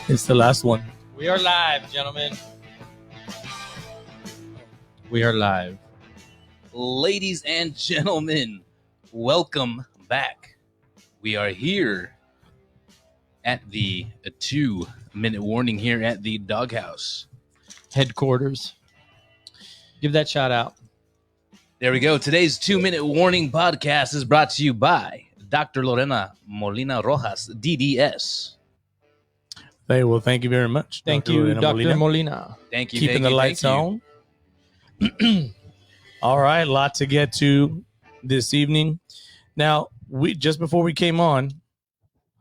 It's the last one. We are live, gentlemen. We are live. Ladies and gentlemen, welcome back. We are here at the 2-minute warning here at the Doghouse. Headquarters. Give that shout out. There we go. Today's 2-minute warning podcast is brought to you by Dr. Lorena Molina Rojas, DDS. Hey, well, thank you very much. Thank you, Dr. Molina. Thank you. Keeping the lights on. All right, lot to get to this evening. Now, just before we came on,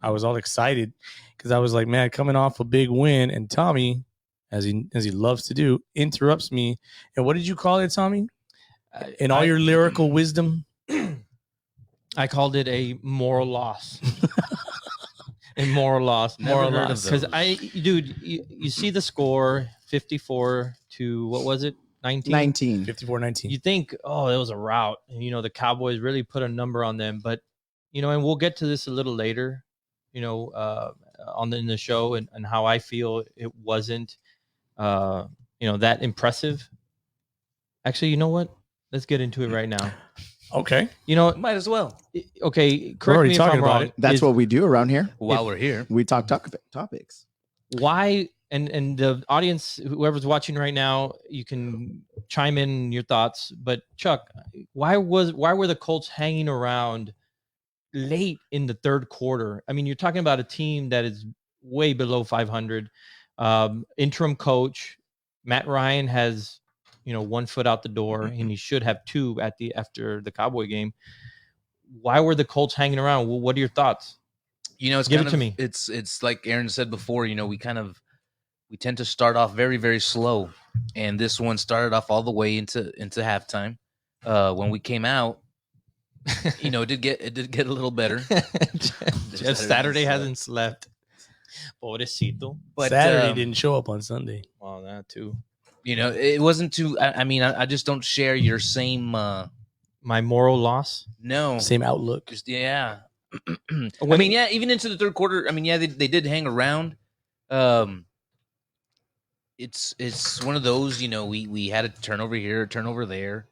I was all excited because I was like, man, coming off a big win, and Tommy, as he loves to do, interrupts me. And what did you call it, Tommy? In all your lyrical wisdom? I called it a moral loss. A moral loss. Moral loss. Because you see the score, 54 to, what was it? 19? 54-19. You think, oh, it was a rout. And, the Cowboys really put a number on them. But, and we'll get to this a little later, in the show and how I feel it wasn't, that impressive. Actually, you know what? Let's get into it right now. Okay. Might as well. Okay, correct me if I'm wrong. That's what we do around here. While we're here, we talk topics. Why, and the audience, whoever's watching right now, you can chime in your thoughts. But Chuck, why were the Colts hanging around late in the third quarter? I mean, you're talking about a team that is way below 500. Interim coach Matt Ryan has 1 foot out the door, and he should have 2 after the Cowboy game. Why were the Colts hanging around? Well, what are your thoughts? It's give it to me. It's like Aaron said before. We tend to start off very, very slow, and this one started off all the way into halftime. When we came out, it did get a little better. Just Saturday hasn't slept. Pobrecito. But Saturday didn't show up on Sunday. Well, that too. It wasn't too. I just don't share your same. My moral loss. No, same outlook. Just yeah. Even into the third quarter. They did hang around. It's one of those. We had a turnover here, a turnover there,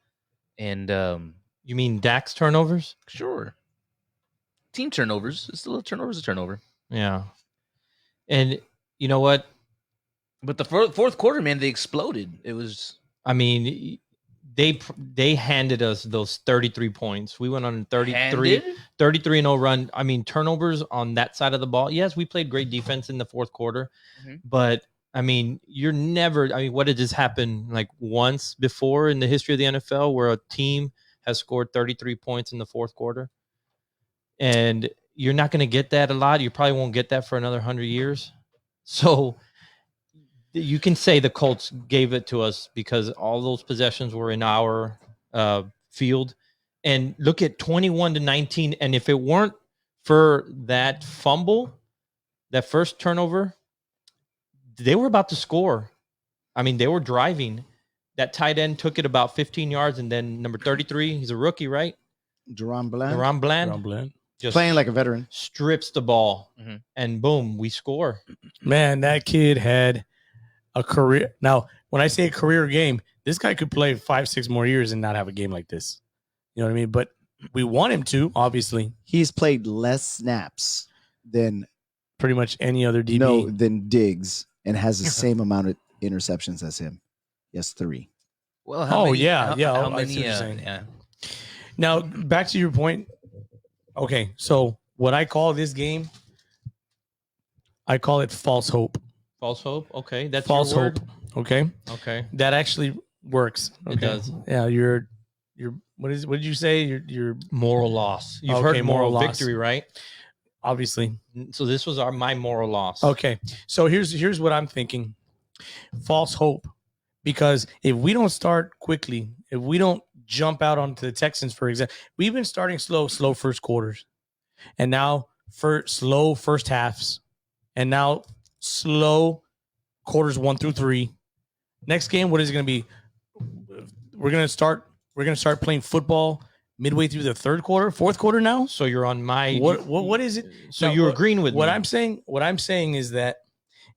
and you mean Dak's turnovers? Sure. Team turnovers. It's still a turnover's a turnover. Yeah, and you know what? But the fourth quarter, man, they exploded. It was. They handed us those 33 points. We went on a 33-0 run. Turnovers on that side of the ball. Yes, we played great defense in the fourth quarter, but you're never. What did this happen like once before in the history of the NFL where a team has scored 33 points in the fourth quarter? And you're not going to get that a lot. You probably won't get that for another 100 years. So. You can say the Colts gave it to us because all those possessions were in our field. And look at 21-19. And if it weren't for that fumble, that first turnover, they were about to score. They were driving. That tight end took it about 15 yards. And then number 33, he's a rookie, right? Deron Bland. Just playing like a veteran. Strips the ball. And boom, we score. Man, that kid had a career. Now, when I say a career game, this guy could play 5-6 more years and not have a game like this. You know what I mean? But we want him to, obviously. He's played less snaps than pretty much any other DB. Than Diggs, and has the same amount of interceptions as him. Yes, 3. Well, how many? Yeah. Now, back to your point. Okay, so what I call this game, I call it false hope. False hope. Okay, that's false your word? hope. Okay. That actually works. Okay. It does. Yeah, you're. What did you say? Your moral loss. You've heard moral victory, right? Obviously. So this was my moral loss. Okay. So here's what I'm thinking. False hope, because if we don't start quickly, if we don't jump out onto the Texans, for example, we've been starting slow first quarters, and now for slow first halves, and now slow quarters 1 through 3. Next game, what is it going to be? We're going to start playing football midway through the fourth quarter now. So you're on my what is it? So you're agreeing with what me. I'm saying? What I'm saying is that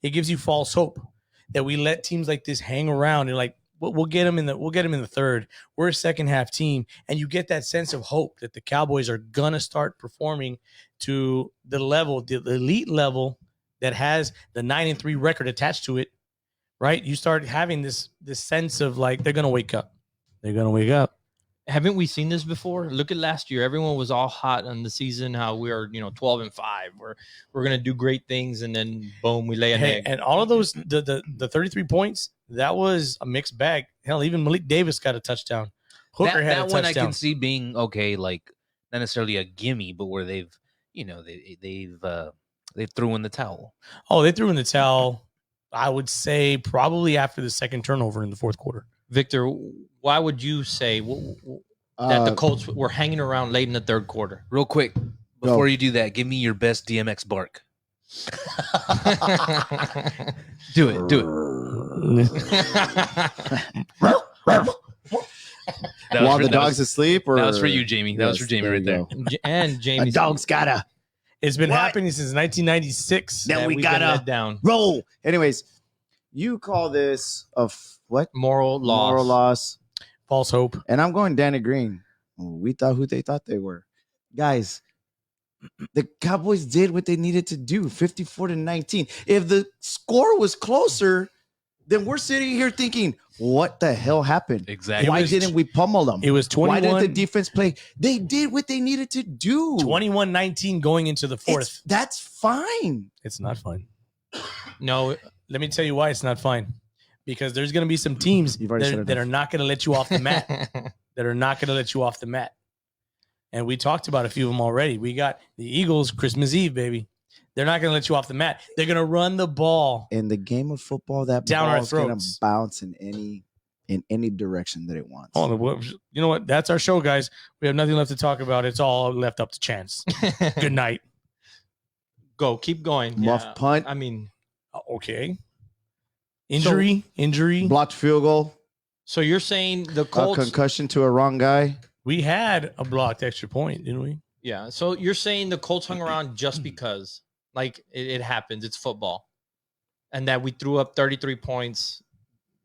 it gives you false hope that we let teams like this hang around and like we'll get them in the third. We're a second half team, and you get that sense of hope that the Cowboys are gonna start performing to the elite level that has the 9-3 record attached to it. Right? You start having this sense of like they're gonna wake up. They're gonna wake up. Haven't we seen this before? Look at last year. Everyone was all hot on the season, how we are, 12-5. We're gonna do great things, and then boom, we lay an egg. And all of those, the 33 points, that was a mixed bag. Hell, even Malik Davis got a touchdown. Hooker had a touchdown. That one I can see being okay, like not necessarily a gimme, but where they've threw in the towel. Oh, they threw in the towel. I would say probably after the second turnover in the fourth quarter. Victor, why would you say that the Colts were hanging around late in the third quarter? Real quick, before you do that, give me your best DMX bark. Do it. While the dog's asleep, or that was for you, Jamie. That was for Jamie right there. And Jamie, a dog's gotta. It's been happening since 1996. Then we we've gotta been let down. roll. Anyways, you call this what? Moral loss. Moral loss. False hope. And I'm going Danny Green. We thought who they thought they were. Guys, the Cowboys did what they needed to do, 54-19. If the score was closer, then we're sitting here thinking, what the hell happened? Exactly. Why didn't we pummel them? It was 21. Why didn't the defense play? They did what they needed to do. 21-19 going into the fourth. That's fine. It's not fine. No, Let me tell you why it's not fine. Because there's going to be some teams that are not going to let you off the mat. That are not going to let you off the mat. And we talked about a few of them already. We got the Eagles Christmas Eve, baby. They're not going to let you off the mat. They're going to run the ball. In the game of football, that down our ball's going throats. to bounce in any direction that it wants. Oh, you know what? That's our show, guys. We have nothing left to talk about. It's all left up to chance. Good night. Go. Keep going. Muff punt. I mean, okay. Injury. Blocked field goal. So you're saying the A Colts? concussion to a wrong guy. We had a blocked extra point, didn't we? Yeah. So you're saying the Colts hung around just because, like it happens. It's football, and that we threw up 33 points.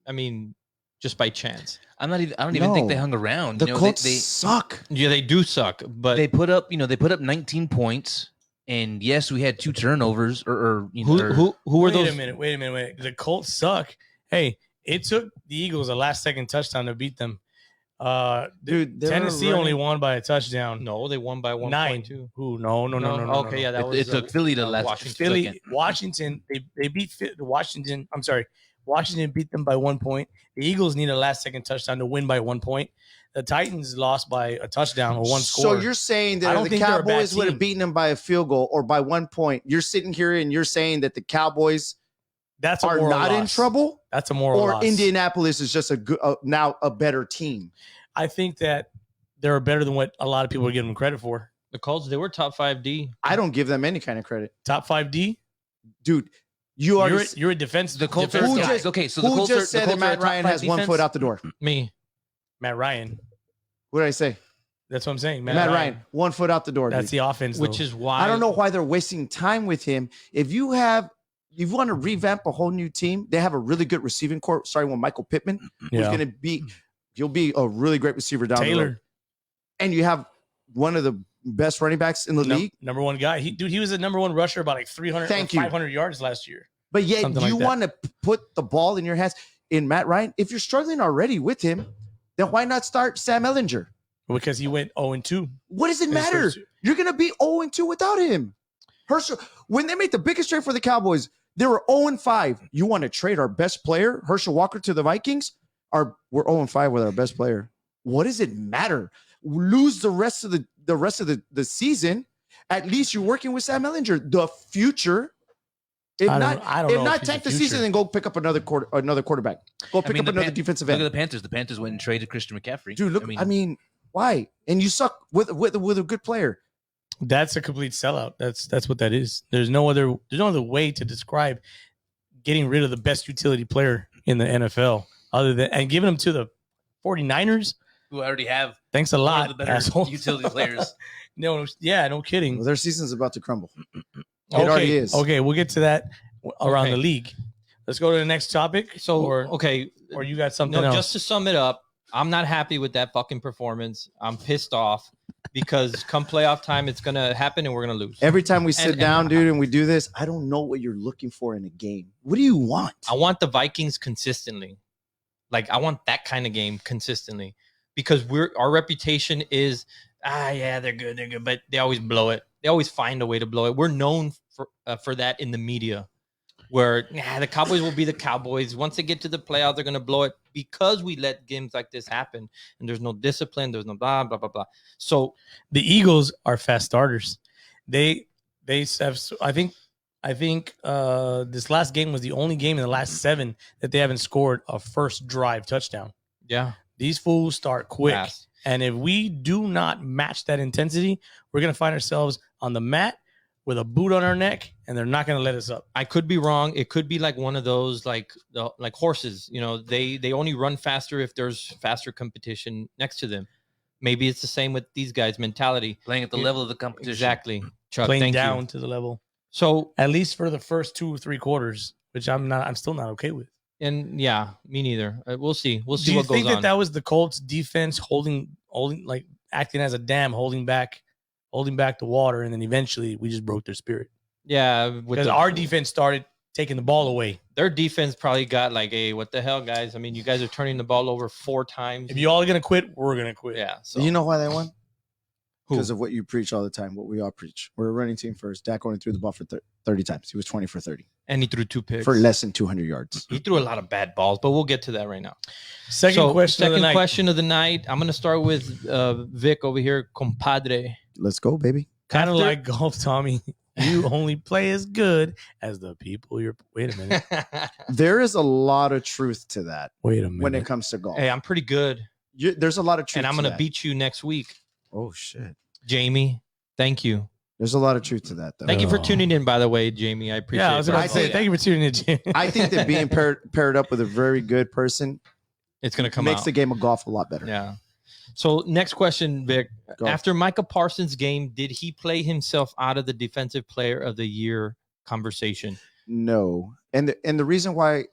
I mean, just by chance. I don't even think they hung around. The Colts suck. Yeah, they do suck, but they put up 19 points. And yes, we had 2 turnovers. Who who were wait those? Wait a minute. The Colts suck. Hey, it took the Eagles a last-second touchdown to beat them. Dude, Tennessee only won by a touchdown. No, they won by 9. 1.2. Who? No. Okay, yeah, that was it took Philly to last. Washington. They beat Washington. I'm sorry. Washington beat them by 1 point. The Eagles need a last-second touchdown to win by 1 point. The Titans lost by a touchdown or one score. So you're saying that if the Cowboys would have beaten them by a field goal or by 1 point, you're sitting here and you're saying that the Cowboys are not in trouble? That's a moral loss. Or Indianapolis is just now a better team? I think that they're better than what a lot of people are giving them credit for. The Colts, they were top 5D. I don't give them any kind of credit. Top 5D? Dude, you're a defense. The Colts are guys. Okay, so who just said that Matt Ryan has 1 foot out the door? Me. Matt Ryan. What did I say? That's what I'm saying. Matt Ryan, 1 foot out the door. That's dude. the offense, which is why I don't know why they're wasting time with him. If you want to revamp a whole new team, they have a really good receiving corps, starting with Michael Pittman, who's going to be, he'll be a really great receiver down the road. And you have one of the best running backs in the league. Number one guy. He was the number one rusher about like 300 500 yards last year. But yet you want to put the ball in your hands in Matt Ryan. If you're struggling already with him, then why not start Sam Ehlinger? Because he went 0-2. What does it matter? You're going to be 0-2 without him. Herschel, when they made the biggest trade for the Cowboys, they were 0-5. You want to trade our best player, Herschel Walker, to the Vikings? We're 0-5 with our best player. What does it matter? Lose the rest of the season. At least you're working with Sam Ehlinger. The future. If not tank the season, then go pick up another quarterback. Go pick up another defensive end. Look at the Panthers. The Panthers went and traded Christian McCaffrey. Dude, look. I mean, why? And you suck with a good player. That's a complete sellout. That's what that is. There's no other way to describe getting rid of the best utility player in the NFL other than and giving them to the 49ers, who already have thanks a lot, the better utility players. No kidding. Well, their season's about to crumble. It okay, already is. Okay, we'll get to that. around Okay. the league. Let's go to the next topic. So, or you got something else? Just to sum it up, I'm not happy with that fucking performance. I'm pissed off because come playoff time, it's going to happen and we're going to lose. Every time we sit down, dude, and we do this, I don't know what you're looking for in a game. What do you want? I want the Vikings consistently. Like, I want that kind of game consistently because our reputation is, they're good, but they always blow it. They always find a way to blow it. We're known for that in the media, where the Cowboys will be the Cowboys. Once they get to the playoffs, they're going to blow it because we let games like this happen. And there's no discipline. There's no blah, blah, blah, blah. So the Eagles are fast starters. They have, I think this last game was the only game in the last 7 that they haven't scored a first drive touchdown. Yeah. These fools start quick. Fast. And if we do not match that intensity, we're going to find ourselves on the mat with a boot on our neck, and they're not going to let us up. I could be wrong. It could be like one of those like horses. They only run faster if there's faster competition next to them. Maybe it's the same with these guys' mentality. Playing at the level of the competition. Exactly. Chuck, playing down to the level. So at least for the first 2 or 3 quarters, which I'm still not okay with. And yeah, me neither. We'll see. We'll see Do you what goes think on. that was the Colts defense holding like acting as a dam, holding back the water, and then eventually we just broke their spirit? Yeah, because our defense started taking the ball away. Their defense probably got like, hey, what the hell, guys? I mean, you guys are turning the ball over 4 times. If you all are gonna quit, we're gonna quit. Yeah. So You know why they won? Who? Because of what you preach all the time, what we all preach. We're a running team first. Dak only threw the ball for 30 times. He was 20 for 30 and he threw 2 picks for less than 200 yards. He threw a lot of bad balls, but we'll get to that right now. Second question of the night. I'm going to start with Vic over here, compadre. Let's go, baby. Kind of like golf, Tommy. You only play as good as the people you're. Wait a minute. There is a lot of truth to that. Wait a minute. When it comes to golf. Hey, I'm pretty good. There's a lot of truth. And I'm going to beat you next week. Oh, shit. Jamie, thank you. There's a lot of truth to that, though. Thank you for tuning in, by the way, Jamie. I appreciate it. Yeah, I was about to say, thank you for tuning in, Jamie. I think that being paired up with a very good person it's going to come makes out. the game of golf a lot better. Yeah. So next question, Vic. Go. After Micah Parsons' game, did he play himself out of the Defensive Player of the Year conversation? No. And the reason why,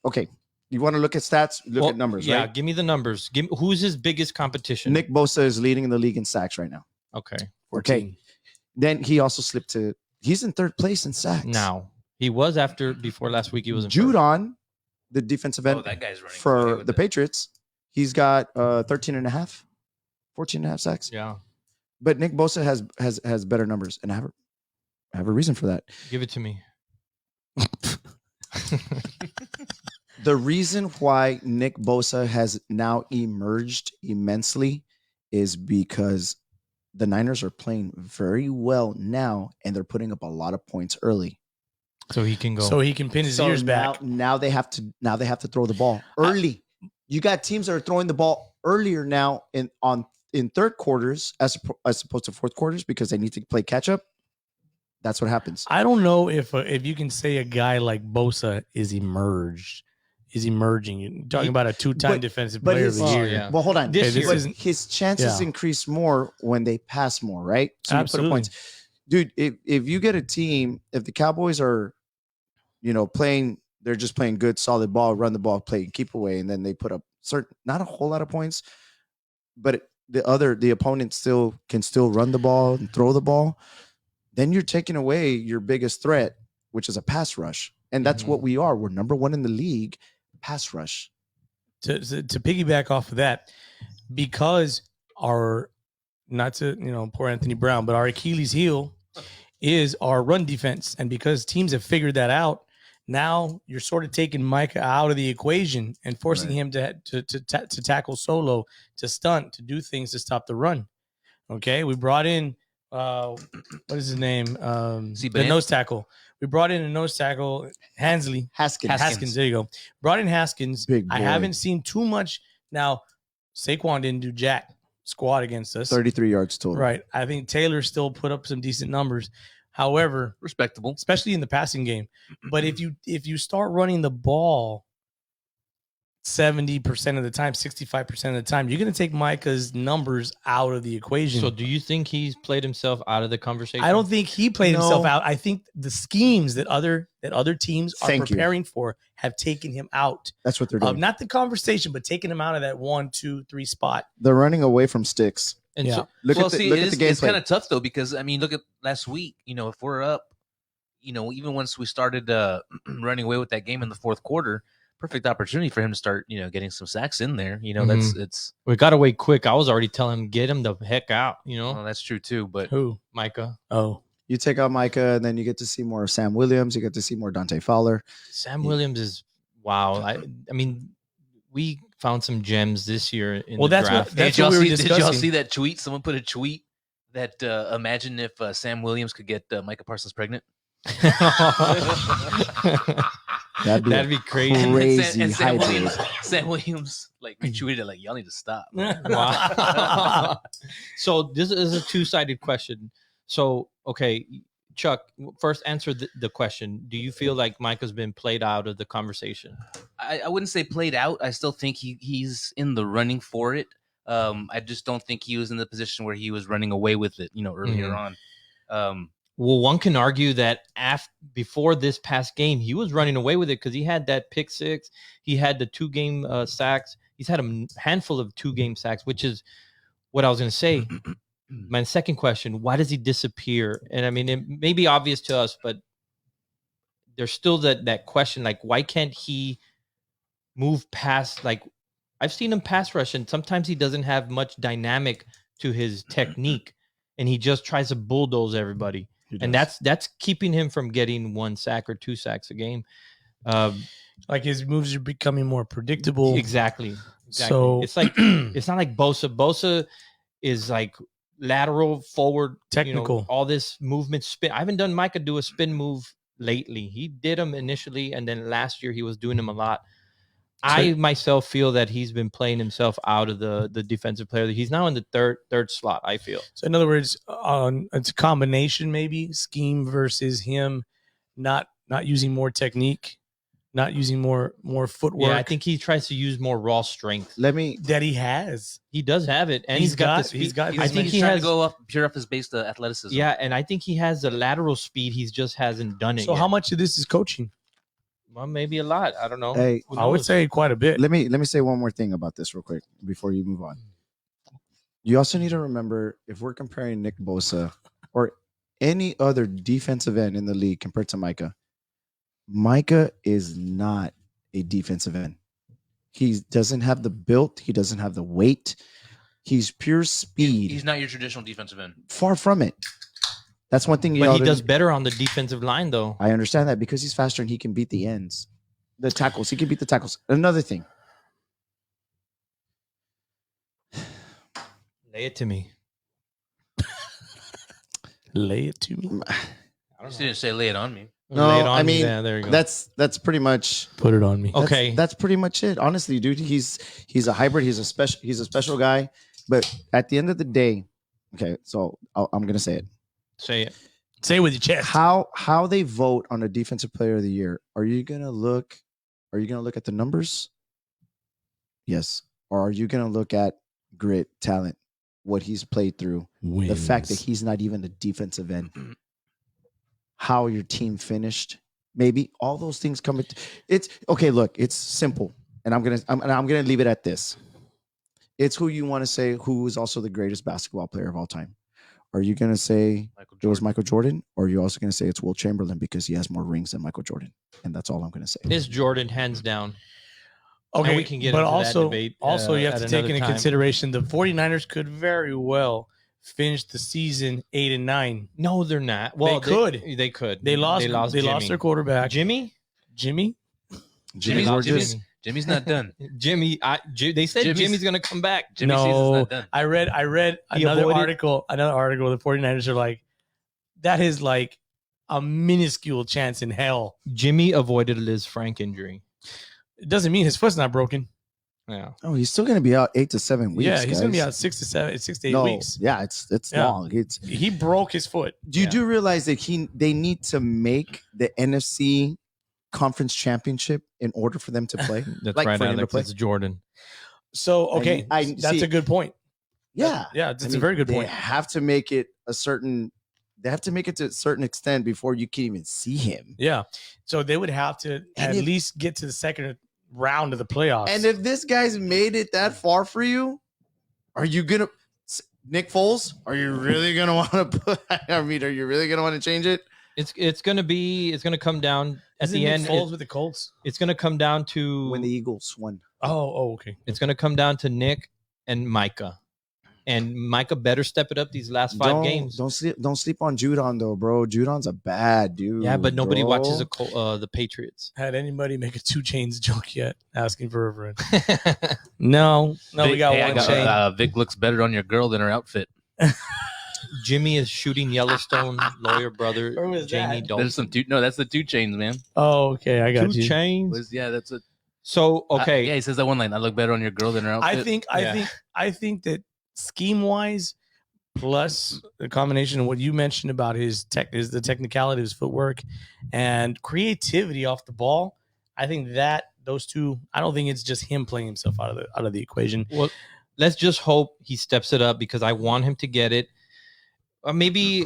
okay, you want to look at stats? Look at numbers, yeah, right? give me the numbers. Who's his biggest competition? Nick Bosa is leading the league in sacks right now. Okay. 14. Okay. Then he also slipped he's in 3rd place in sacks. Now, he was before last week, he was in Judon, the defensive end that guy's running for away with the it. Patriots, he's got 13 and a half, 14 and a half sacks. Yeah. But Nick Bosa has better numbers, and I have a reason for that. Give it to me. The reason why Nick Bosa has now emerged immensely is because the Niners are playing very well now, and they're putting up a lot of points early. So he can go. So he can pin his ears back. Now they have to throw the ball early. You got teams that are throwing the ball earlier now in 3rd quarters as opposed to 4th quarters because they need to play catch up. That's what happens. I don't know if you can say a guy like Bosa is emerging. You're talking about a 2-time defensive player of the year. yeah. Well, hold on. His chances increase more when they pass more, right? So absolutely. You put points. Dude, if you get a team, if the Cowboys are, playing, they're just playing good, solid ball, run the ball, play, keep away, and then they put up not a whole lot of points, but the opponent can still run the ball and throw the ball, then you're taking away your biggest threat, which is a pass rush. And that's what we are. We're number 1 in the league, pass rush. To piggyback off of that, because not to poor Anthony Brown, but our Achilles heel is our run defense. And because teams have figured that out, now you're sort of taking Micah out of the equation and forcing him to tackle solo, to stunt, to do things to stop the run. Okay, we brought in what is his name? The nose tackle. We brought in a nose tackle, Haskins. There you go. Brought in Haskins. Big boy. I haven't seen too much. Now, Saquon didn't do jack squat against us. 33 yards total. Right. I think Taylor still put up some decent numbers. However, respectable, especially in the passing game. But if you start running the ball, 70% of the time, 65% of the time, you're going to take Micah's numbers out of the equation. So do you think he's played himself out of the conversation? I don't think he played himself out. I think the schemes that other teams are preparing for have taken him out. That's what they're doing. Not the conversation, but taking him out of that 1, 2, 3 spot. They're running away from sticks. And so, look at the gameplay. It's kind of tough though, because I mean, look at last week. If we're up, even once we started running away with that game in the fourth quarter, perfect opportunity for him to start, getting some sacks in there. We got away quick. I was already telling him, get him the heck out. Well, that's true too. But who? Micah. Oh, you take out Micah, and then you get to see more of Sam Williams. You get to see more Dante Fowler. Sam Williams is wow. I mean, we found some gems this year in the draft. Did y'all see that tweet? Someone put a tweet that imagine if Sam Williams could get Micah Parsons pregnant. That'd be crazy. And Sam Williams retweeted it y'all need to stop. Wow. So this is a two-sided question. So okay, Chuck, first answer the question. Do you feel like Micah's been played out of the conversation? I wouldn't say played out. I still think he's in the running for it. I just don't think he was in the position where he was running away with it, earlier on. Well, one can argue that before this past game, he was running away with it because he had that pick six. He had the 2-game sacks. He's had a handful of 2-game sacks, which is what I was going to say. My second question, why does he disappear? And I mean, it may be obvious to us, but there's still that question, why can't he move past, I've seen him pass rush, and sometimes he doesn't have much dynamic to his technique, and he just tries to bulldoze everybody. And that's keeping him from getting 1 sack or 2 sacks a game. His moves are becoming more predictable. Exactly. So it's it's not like Bosa. Bosa is lateral, forward, technical, all this movement, spin. I haven't done Micah do a spin move lately. He did them initially, and then last year he was doing them a lot. I myself feel that he's been playing himself out of the defensive player. He's now in the third slot, I feel. So in other words, it's a combination, maybe scheme versus him not using more technique, not using more footwork. Yeah, I think he tries to use more raw strength. That he has. He does have it, and he's got the speed. I think he's trying to go pure off his base to athleticism. Yeah, and I think he has the lateral speed. He just hasn't done it. So yet. How much of this is coaching? Well, maybe a lot. I don't know. Hey, I would say quite a bit. Let me say one more thing about this real quick before you move on. You also need to remember, if we're comparing Nick Bosa or any other defensive end in the league compared to Micah is not a defensive end. He doesn't have the build. He doesn't have the weight. He's pure speed. He's not your traditional defensive end. Far from it. That's one thing. But he does better on the defensive line, though. I understand that because he's faster and he can beat the ends, the tackles. He can beat the tackles. Another thing. Lay it to me. Lay it to me. I just didn't say lay it on me. No, lay it on I mean, yeah, there you go. That's pretty much. Put it on me. Okay, that's pretty much it. Honestly, dude, he's a hybrid. He's a special guy. But at the end of the day, okay, so I'm gonna say it. Say it. Say it with your chest. How they vote on a defensive player of the year? Are you gonna look at the numbers? Yes. Or are you gonna look at grit, talent, what he's played through, the fact that he's not even a defensive end, how your team finished, maybe all those things come. It's okay. Look, it's simple, and I'm gonna leave it at this. It's who you want to say who is also the greatest basketball player of all time. Are you going to say it was Michael Jordan, or are you also going to say it's Will Chamberlain because he has more rings than Michael Jordan? And that's all I'm going to say. It's Jordan, hands down. Okay, and we can get but into also, that debate, also you have to take into time. consideration the 49ers could very well finish the season 8-9. No, they're not. Well, they could. They lost their quarterback. Jimmy's not done. They said Jimmy's going to come back. Jimmy's season's not done. I read another article. The 49ers are like, that is like a minuscule chance in hell. Jimmy avoided Liz Frank injury. It doesn't mean his foot's not broken. Yeah. Oh, he's still going to be out 8 to 7 weeks. Yeah, he's going to be out 6 to 8 weeks. Yeah, it's long. He broke his foot. You do realize that they need to make the NFC conference championship in order for them to play? That's Like, right, for him to Alex. play? It's Jordan. So okay, I that's see. a good point. Yeah, Yeah, it's a very good they point. have to make it a certain. They have to make it to a certain extent before you can even see him. Yeah, so they would have to at least get to the second round of the playoffs. And if this guy's made it that far for you, are you gonna Nick Foles? Are you really gonna want to put? I mean, are you really gonna want to change it? It's gonna come down at Isn't the Nick end. Foles with the Colts? It's gonna come down to When the Eagles won. Oh, okay. It's gonna come down to Nick and Micah. And Micah better step it up these last 5 games. Don't sleep on Judon though, bro. Judon's a bad dude. Yeah, but nobody bro. watches the Patriots. Had anybody make a 2 Chainz joke yet? Asking for a friend? No, Vic, we got hey, one chain. Vic looks better on your girl than her outfit. Jimmy is shooting Yellowstone lawyer brother Where was Jamie that? Dalton. There's some that's the 2 Chainz, man. Oh, okay, I got 2 you. Chainz. Yeah, that's a So okay, yeah, he says that one line. I look better on your girl than her outfit. I think that scheme wise, plus the combination of what you mentioned about his the technicality of his footwork and creativity off the ball. I think that those two. I don't think it's just him playing himself out of the equation. well, let's just hope he steps it up because I want him to get it. Or maybe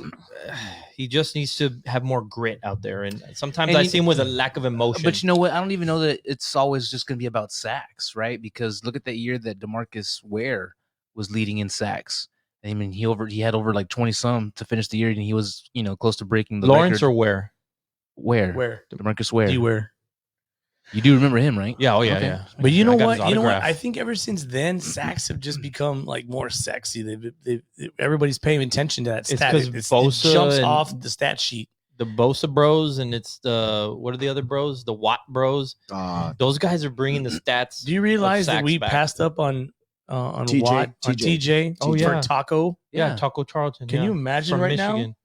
he just needs to have more grit out there. And sometimes I see him with a lack of emotion. But you know what? I don't even know that it's always just going to be about sacks, right? Because look at that year that DeMarcus Ware was leading in sacks. I mean, he had over like 20 some to finish the year, and he was close to breaking the Lawrence record. or where? Where DeMarcus Ware. where? You do remember him, right? Yeah. Oh yeah. Okay. Yeah. But you know I got what? his You know what? autograph. I think ever since then, sacks have just become like more sexy. Everybody's paying attention to that It's stat. 'cause It Bosa jumps and- off the stat sheet. The Bosa bros and it's the what are the other bros? The Watt bros. Those guys are bringing the stats. Do you realize that sacks we back. passed up on TJ, Watt, on TJ. TJ? Oh, yeah. For Taco. Yeah, Taco Charlton. Can yeah, you imagine from right now? Michigan.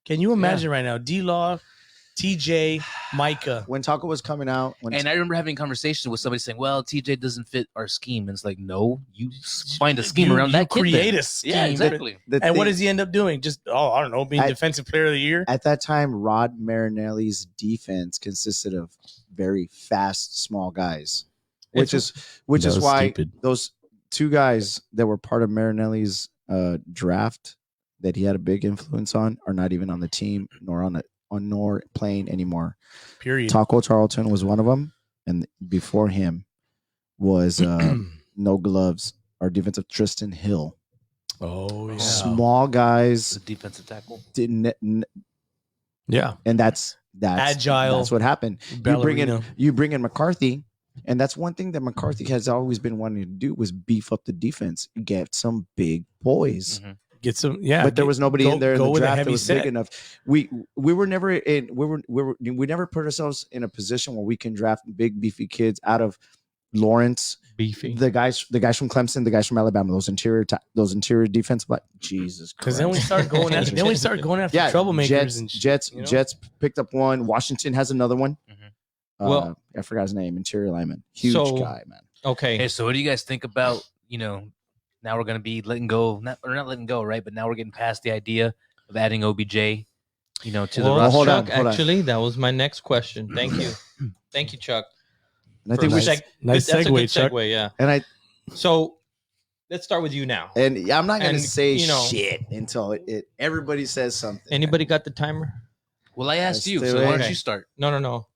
Can you imagine right now? D-Law, TJ, Micah. When Taco was coming out, And I remember having a conversation with somebody saying, "Well, TJ doesn't fit our scheme." And it's like, no, you find a scheme around that kid. Create then. a scheme. Yeah, exactly. And what does he end up doing? Just I don't know, being At- defensive player of the year. At that time, Rod Marinelli's defense consisted of very fast, small guys, which is why stupid. those 2 guys that were part of Marinelli's draft that he had a big influence on are not even on the team nor playing anymore. Period. Taco Charlton was one of them, and before him was no gloves. Our defensive Tristan Hill. Oh yeah. Small guys The defensive tackle. Yeah. and that's Agile. That's what happened. Ballerina. You bring in McCarthy, and that's one thing that McCarthy has always been wanting to do was beef up the defense, get some big boys. Mm-hmm. Get some, yeah. But there was nobody in there in the with a draft that heavy was set. big enough. We were never in. We never put ourselves in a position where we can draft big beefy kids out of Lawrence, Beefy. the guys from Clemson, the guys from Alabama, those interior defense. But Jesus Christ, Because then we start going after. Then we start going after troublemakers Jets, and Jets picked up one. Washington has another one. Mhm. Well- I forgot his name. Interior lineman, huge So- guy, man. Okay. Hey, so what do you guys think about, now we're going to be letting go, not letting go, right? But now we're getting past the idea of adding OBJ, to the Well, roster. hold on, Chuck, hold on. actually, that was my next question. Thank you. Thank you, Chuck. And I think we Nice. should. Nice That's a good segue, Chuck. segue, yeah. And So let's start with you now. I'm not gonna And, say you know- shit until everybody says something. Anybody got the timer? Well, I asked you, Stay so away. why don't Okay. you start? No.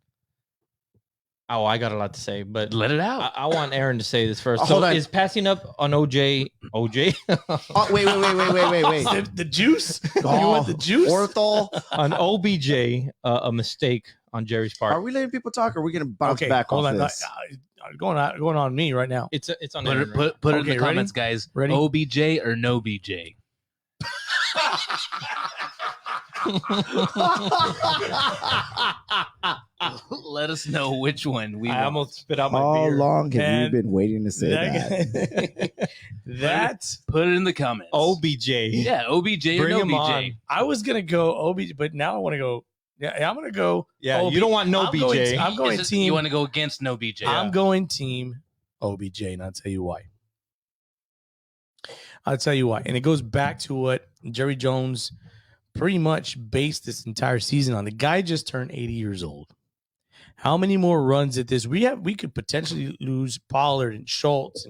Oh, I got a lot to say, but Let it out. I want Aaron to say this first. Hold So on. is passing up on OJ? Oh, wait. The juice. You Oh, want the juice? Orthol. on OBJ, a mistake on Jerry's part. Are we letting people talk? Or are we gonna bounce Okay, back hold off on. this? Going on me right now. It's on Put Aaron. it, put it in Okay, the ready? comments, guys. Ready? OBJ or no BJ? Let us know which one we I want. almost spit out my How beer. long have Man, you been waiting to say that? that Put it in the comments. OBJ. Yeah, OBJ or Bring no him BJ. on. I was gonna go OBJ, but now I want to go. Yeah, I'm gonna go. Yeah, OB. you don't want no I'm BJ. going- I'm going Is it- team. You want to go against no BJ? I'm going team OBJ, and I'll tell you why. And it goes back to what Jerry Jones pretty much based this entire season on. The guy just turned 80 years old. How many more runs at this? We could potentially lose Pollard and Schultz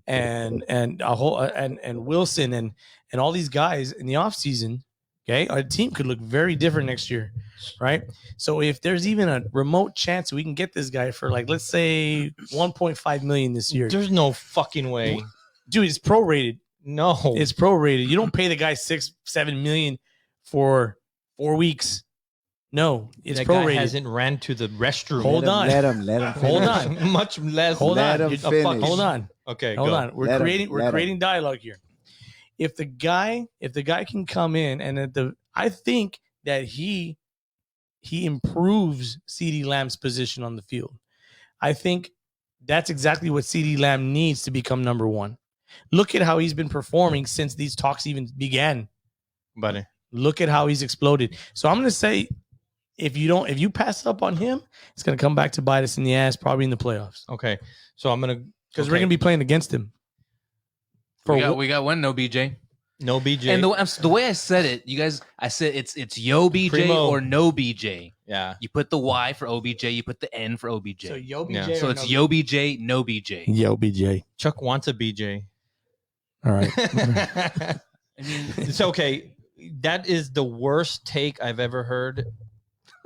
and a whole and Wilson and all these guys in the offseason. Okay, our team could look very different next year, right? So if there's even a remote chance we can get this guy for like, let's say 1.5 million this year, There's no fucking way. dude, it's prorated. No, It's prorated. You don't pay the guy 6-7 million for 4 weeks. No, it's that guy prorated. hasn't ran to the restroom. Hold on. Let him. Hold on. Much less. Hold Let on. him You're- finish. Hold on. Okay, Hold go. on. We're Let him. creating dialogue here. If the guy can come in and I think that he improves CeeDee Lamb's position on the field. I think that's exactly what CeeDee Lamb needs to become number one. Look at how he's been performing since these talks even began. Buddy. Look at how he's exploded. So I'm going to say, if you pass up on him, it's going to come back to bite us in the ass, probably in the playoffs, Okay, so I'm gonna because we're going to be playing against him. We got one no BJ. no BJ. And the way I said it, you guys, I said it's yo BJ Primo. or no BJ. yeah, You put the Y for OBJ, you put the N for OBJ. So yo BJ. Yeah. So it's yo BJ, no BJ. Yo BJ. Chuck wants a BJ. All right. I mean, It's okay. That is the worst take I've ever heard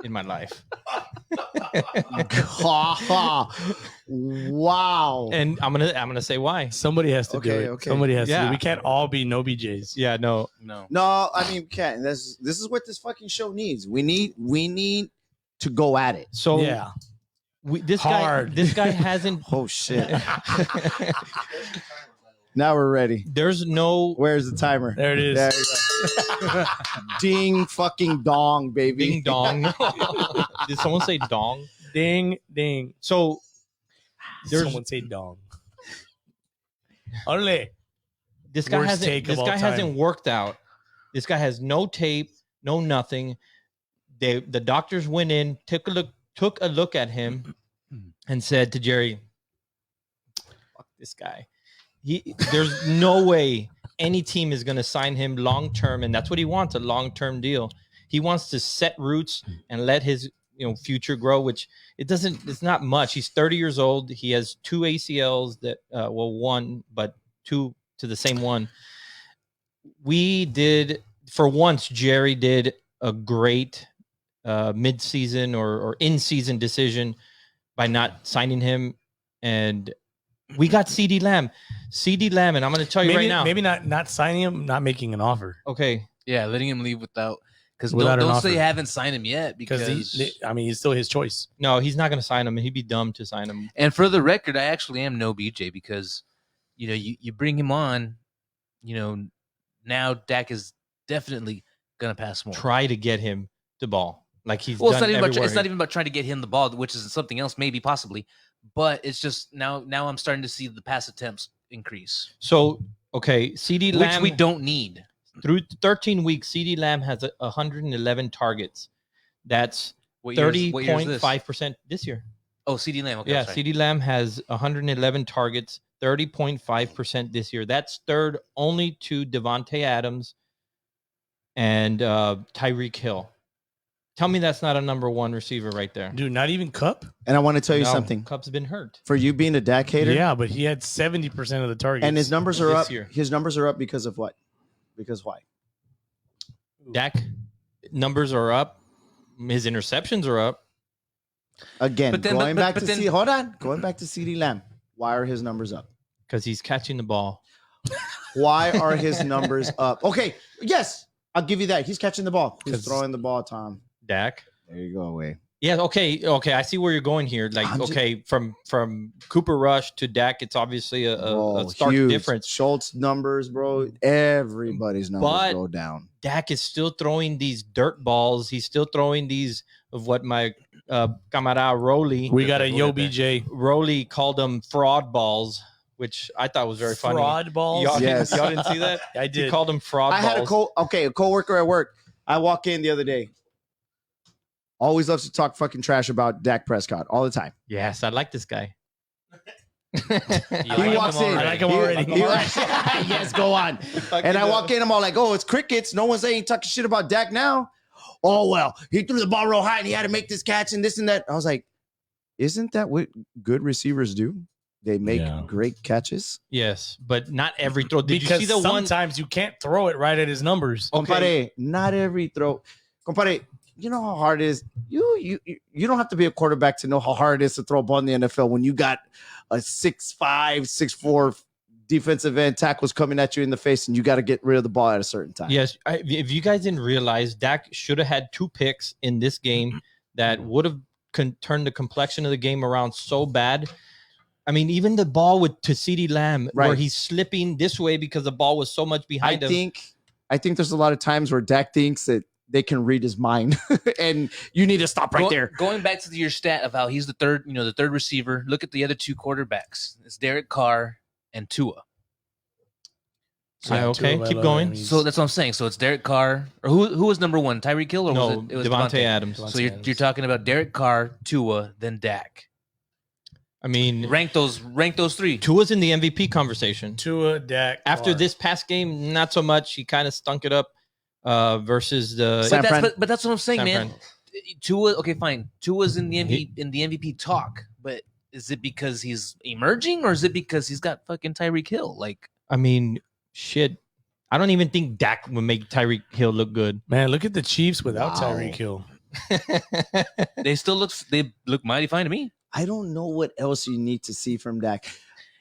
in my life. Wow. And I'm gonna say why. Somebody has to do Okay, it. okay. Somebody has to. Yeah. Do it. We can't all be no BJs. Yeah, no. no. No, I mean, we can't. This is what this fucking show needs. We need to go at it. So Yeah. this Hard. guy hasn't. Oh shit. Now we're ready. There's no Where's the timer? There it is. There you go. Ding fucking dong, baby. ding dong. Did someone say dong? Ding ding. So there's Someone say dong. Ole. this guy Worst hasn't take of this all guy time. hasn't worked out. This guy has no tape, no nothing. The doctors went in, took a look at him and said to Jerry, fuck this guy. There's no way any team is going to sign him long term, and that's what he wants, a long-term deal. He wants to set roots and let his future grow, which it's not much. He's 30 years old. He has 2 ACLs that one, but 2 to the same one. We did, for once, Jerry did a great mid-season or in-season decision by not signing him, and we got CeeDee Lamb. CeeDee Lamb, and I'm going to tell you right now. Maybe not signing him, not making an offer. Okay. Yeah, letting him leave without because Without an don't offer. say you haven't signed him yet because He's still his choice. No, he's not going to sign him. He'd be dumb to sign him. and for the record, I actually am no BJ because you bring him on, now Dak is definitely gonna pass more. Try to get him the ball. Like he's Well, done it's not even about trying to get him the ball, which is something else, maybe possibly. But it's just now I'm starting to see the pass attempts increase, So, okay, CeeDee Lamb. which we don't need. Through 13 weeks, CeeDee Lamb has 111 targets. That's What year is this? 30.5% this year. Oh, CD Lamb. Okay, Yeah, sorry. CeeDee Lamb has 111 targets, 30.5% this year. That's third only to Devontae Adams and Tyreek Hill. Tell me that's not a number one receiver right there. Dude, not even Cup? And I want to tell you No, something. Cup's been hurt. For you being a Dak hater, Yeah, but he had 70% of the targets. and his numbers are This up. year. His numbers are up because of what? Because why? Dak numbers are up. His interceptions are up. Again, But then- going but- back but to then- hold on, going back to CeeDee Lamb. Why are his numbers up? Because he's catching the ball. Why are his numbers up? Okay, yes, I'll give you that. He's catching the ball. He's 'Cause- throwing the ball, Tom. Dak. There you go, away. Yeah, okay. I see where you're going here. Like, I'm just- okay, from Cooper Rush to Dak, it's obviously a stark huge. difference. Schultz numbers, bro. Everybody's numbers But- go down. Dak is still throwing these dirt balls. He's still throwing these of what my camarada we got a Yo BJ. Rolly called them fraud balls, which I thought was very funny. Fraud balls? Y'all, Yes. y'all didn't see that? I He did. called them fraud I balls. had a coworker at work. I walk in the other day. Always loves to talk fucking trash about Dak Prescott all the time. Yes, I like this guy. You He like walks him in. I like him He- already. he likes- yes, go on. And I walk in, I'm all like, oh, it's crickets. No one's ain't talking shit about Dak now. Oh, well, he threw the ball real high and he had to make this catch and this and that. I was like, isn't that what good receivers do? They make Yeah. great catches. Yes, but not every throw. Did because you see the one? sometimes you can't throw it right at his numbers. Compadre, not every throw. Compadre, you know how hard it is. You don't have to be a quarterback to know how hard it is to throw a ball in the NFL when you got a 6'5", 6'4" defensive end tackles coming at you in the face, and you got to get rid of the ball at a certain time. Yes, if you guys didn't realize, Dak should have had 2 picks in this game that would have turned the complexion of the game around so bad. I mean, even the ball to CeeDee Lamb, where he's slipping this way because the ball was so much behind him. I think there's a lot of times where Dak thinks that they can read his mind, and you need to stop right there. Going back to your stat of how he's the third receiver. Look at the other 2 quarterbacks. It's Derek Carr and Tua. So, okay, keep going. So that's what I'm saying. So it's Derek Carr, or who was number 1? Tyreek Hill, or was it was Devontae Adams? So you're talking about Derek Carr, Tua, then Dak. I mean, rank those 3. Tua's in the MVP conversation. Tua, Dak. After Carr. this past game, not so much. He kind of stunk it up versus the. But that's what I'm saying, man. Tua, okay, fine. Tua's in the MVP talk, but is it because he's emerging, or is it because he's got fucking Tyreek Hill? Like, I mean, shit. I don't even think Dak would make Tyreek Hill look good. Man, look at the Chiefs without Tyreek Hill. they look mighty fine to me. I don't know what else you need to see from Dak.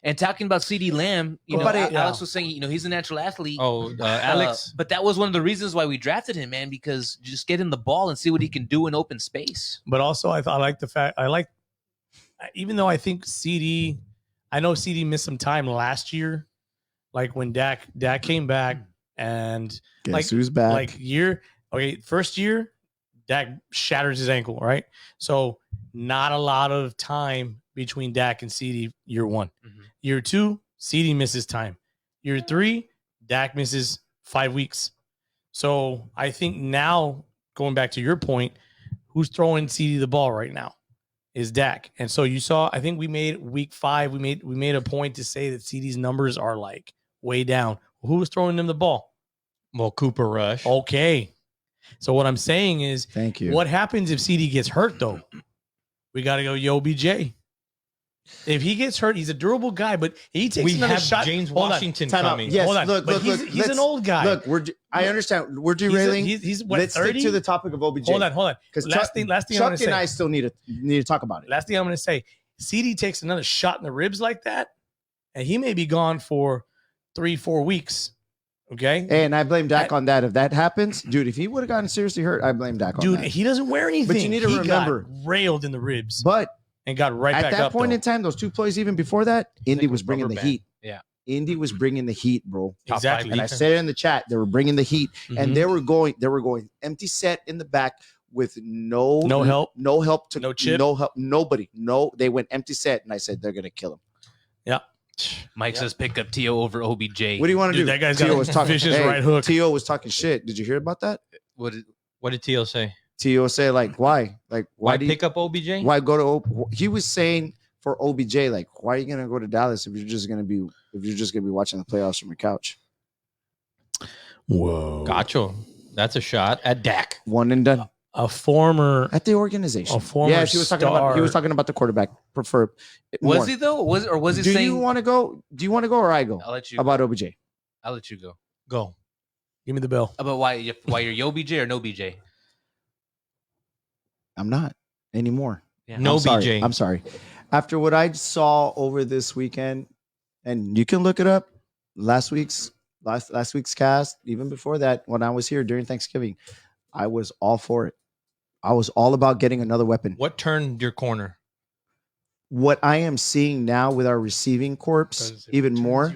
And talking about CeeDee Lamb, Alex was saying, he's a natural athlete. Oh, Alex. But that was one of the reasons why we drafted him, man, because just get him the ball and see what he can do in open space. But also, even though I think I know CD missed some time last year, like when Dak came back and Guess who's back? First year, Dak shatters his ankle, right? So not a lot of time between Dak and CD year 1. Mm-hmm. Year 2, CD misses time. Year 3, Dak misses 5 weeks. So I think now, going back to your point, who's throwing CD the ball right now is Dak. And so you saw, I think we made week 5, we made a point to say that CD's numbers are like way down. Who was throwing them the ball? Well, Cooper Rush. Okay. So what I'm saying is, thank you. What happens if CD gets hurt though? We got to go OBJ. If he gets hurt, he's a durable guy, but he takes another shot. James Washington coming. Yes, hold on. Look, he's an old guy. Look, I understand. We're derailing. He's what, Let's 30? stick to the topic of OBJ. Hold on. Because last thing I'm Chuck going to say. and I still need to talk about it. Last thing I'm going to say. CD takes another shot in the ribs like that, and he may be gone for 3-4 weeks. Okay. And I blame Dak on that. If that happens, dude, if he would have gotten seriously hurt, I blame Dak on that. Dude, he doesn't wear anything. But you need to remember. Got railed in the ribs. But and got right back up. At that point in time, those 2 plays even before that, Indy was bringing the heat. Yeah. Indy was bringing the heat, bro. Exactly. And I said it in the chat. They were bringing the heat. Mm-hmm. And they were going empty set in the back with no help. No chip. No help. Nobody. No, they went empty set. And I said, they're going to kill him. Yeah. Mike says pick up T.O. over OBJ. What do you want to do? That guy's got a vicious right hook. T.O. was talking shit. Did you hear about that? What did T.O. say? T.O. say, like, why? Like, why pick up OBJ? Why go to he was saying for OBJ, like, why are you gonna go to Dallas if you're just gonna be watching the playoffs from your couch? Whoa. Gotcha. That's a shot at Dak. One and done. A former at the organization. A former he was talking about the quarterback. Was he though? Was he saying? Do you want to go? Or I go? I'll let you about OBJ. I'll let you go. Go. Give me the bill. About why you're OBJ or no BJ? I'm not anymore. Yeah. No BJ. I'm sorry. After what I saw over this weekend, and you can look it up, last week's cast, even before that, when I was here during Thanksgiving, I was all for it. I was all about getting another weapon. What turned your corner? What I am seeing now with our receiving corps, even more.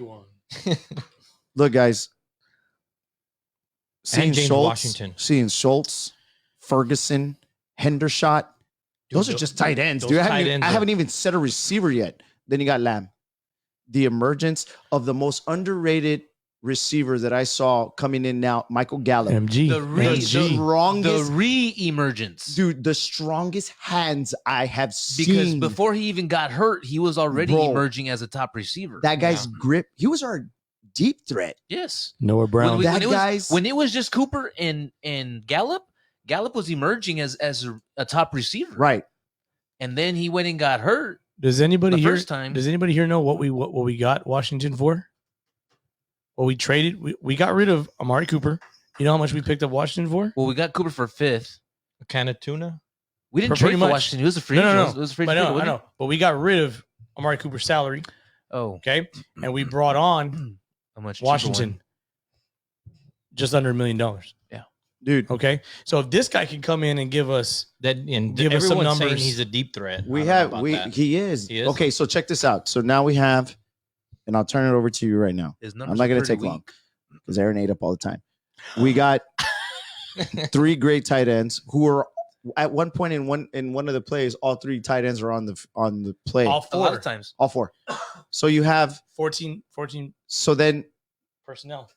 Look, guys. Seeing Schultz, Ferguson, Hendershot. Those are just tight ends, dude. I haven't even said a receiver yet. Then you got Lamb. The emergence of the most underrated receiver that I saw coming in now, Michael Gallup. The re-emergence. Dude, the strongest hands I have seen. Because before he even got hurt, he was already emerging as a top receiver. That guy's grip, he was our deep threat. Yes. Noah Brown. When it was just Cooper and Gallup was emerging as a top receiver. Right. and then he went and got hurt. Does anybody The here? first time. Does anybody here know what we got Washington for? What we traded? We got rid of Amari Cooper. You know how much we picked up Washington for? Well, we got Cooper for 5th. A can of tuna. We didn't Pretty trade for much. Washington. It was a free No. agent. It was a free But agent. no, I know. But we got rid of Amari Cooper's salary. Oh, Okay, and we brought on how much? cheaper Washington one? just under $1 million. Dude, Okay, so if this guy can come in and give us That and Give us some everyone's saying numbers. he's a deep threat. I we don't know have about that. he is. He is? Okay, so check this out. So now we have, and I'll turn it over to you right now His I'm numbers not are gonna pretty take long. weak. because Aaron ate up all the time. We got 3 great tight ends who are at one point in one of the plays. All 3 tight ends are on the play. all A lot 4, of times. All 4. So you have 14 so then personnel.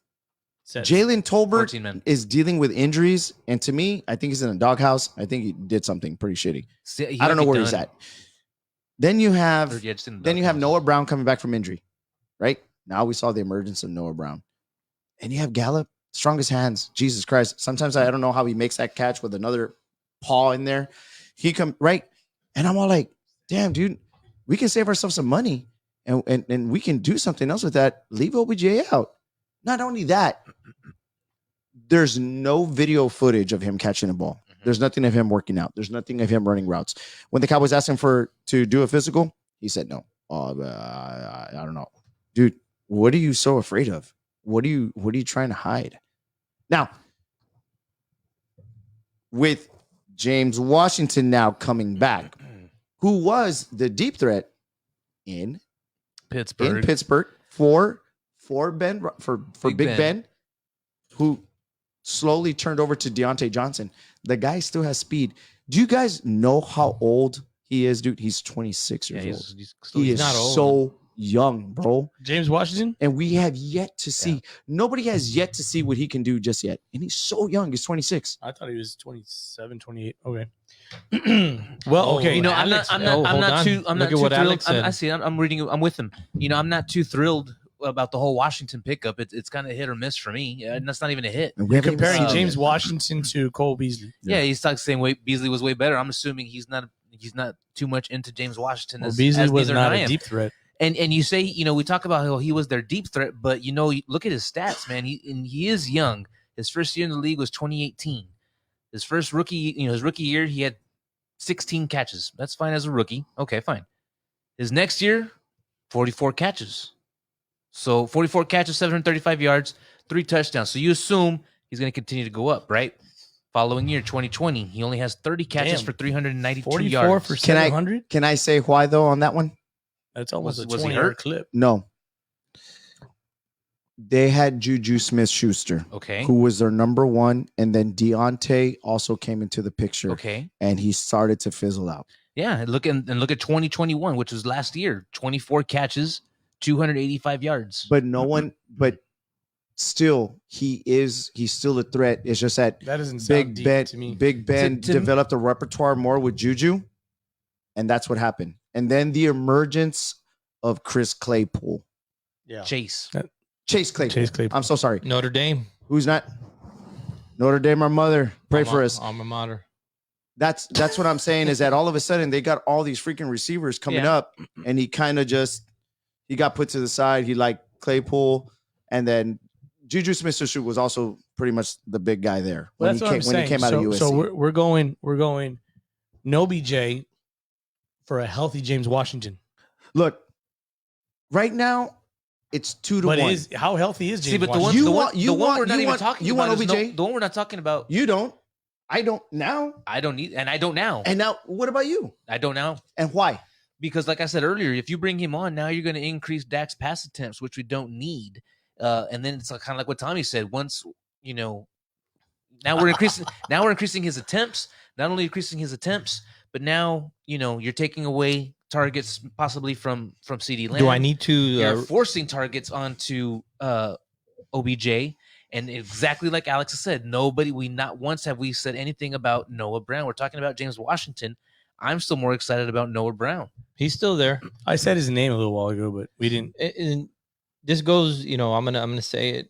Sets. Jalen Tolbert 14 men. is dealing with injuries, and to me, I think he's in a doghouse. I think he did something pretty shitty. He I don't might know be where he's done. at. Then you Or, have yeah, just in the then you have doghouse. Noah Brown coming back from injury, right? Now we saw the emergence of Noah Brown, and you have Gallup, strongest hands. Jesus Christ! Sometimes I don't know how he makes that catch with another paw in there. He come right, and I'm all like, "Damn, dude, we can save ourselves some money, and we can do something else with that. Leave OBJ out. Not only that, there's no video footage of him catching a ball. There's nothing of him working out. There's nothing of him running routes. When the Cowboys asked him to do a physical, he said no. I don't know, dude. What are you so afraid of? What are you trying to hide? Now, with James Washington now coming back, who was the deep threat in Pittsburgh for Big Big Ben, who slowly turned over to Deontay Johnson. The guy still has speed. Do you guys know how old he is, dude? He's 26 Yeah, years old. he's He is not old. so young, bro. James Washington. And we have yet to see. Nobody has yet to see what he can do just yet. And he's so young. He's 26. I thought he was 27, 28. Okay. Well, Oh, okay. You know, Alex- I'm hold not on. too. I'm Look not at too what thrilled. Alex said. I see. I'm reading. I'm with him. You know, I'm not too thrilled about the whole Washington pickup. It's kind of hit or miss for me. And that's not even a hit. And we haven't even comparing seen James it. Washington to Cole Beasley. Yeah, he's talking the same way. Beasley was way better. I'm assuming he's not too much into James Washington. Well, As, Beasley as was neither not I a am. deep threat. And you say, you know, we talk about how he was their deep threat, but you know, look at his stats, man. He is young. His first year in the league was 2018. His first rookie year, he had 16 catches. That's fine as a rookie. Okay, fine. His next year, 44 catches. So 44 catches, 735 yards, 3 touchdowns. So you assume he's going to continue to go up, right? Following year, 2020, he only has 30 catches Damn. for 392 44 yards. for Can I- 700. Can I say why, though, on that one? That's almost Was a he 20-yard hurt? clip. No. They had Juju Smith-Schuster, Okay. who was their number 1. And then Deontay also came into the picture. Okay. And he started to fizzle out. Yeah, and look at 2021, which was last year. 24 catches, 285 yards. But no one, but still, he's still a threat. It's just that That doesn't sound Big deep Ben, to me. Big Ben To- developed a repertoire more with Juju, and that's what happened. And then the emergence of Chris Claypool, Yeah. Chase. Chase Claypool. Chase Claypool. I'm so sorry. Notre Dame. Who's not? Notre Dame, our mother. Pray for us. Alma mater. That's what I'm saying is that all of a sudden they got all these freaking receivers coming Yeah. up, and he kind of he got put to the side. He liked Claypool, and then Juju Smith-Schuster was also pretty much the big guy there Well, when that's what I'm he saying. came out of USC. So we're going no BJ for a healthy James Washington. Look, right now it's 2 to But 1. how healthy is James See, but the one, Washington? You the want- one, you the one want- we're not you even want- talking you about want is OBJ? the one we're not talking about. You don't. I don't now. I don't need, and I don't now. And now, what about you? I don't now And why? because, like I said earlier, if you bring him on now, you're going to increase Dak's pass attempts, which we don't need. And then it's kind of like what Tommy said. Once you know, now we're increasing. Now we're increasing his attempts. Not only increasing his attempts, but now you know you're taking away targets possibly from CD Lamb. Do I need to? You're forcing targets onto OBJ. And exactly like Alex has said, not once have we said anything about Noah Brown. We're talking about James Washington. I'm still more excited about Noah Brown. He's still there. I said his name a little while ago, but we didn't. And this goes, I'm gonna say it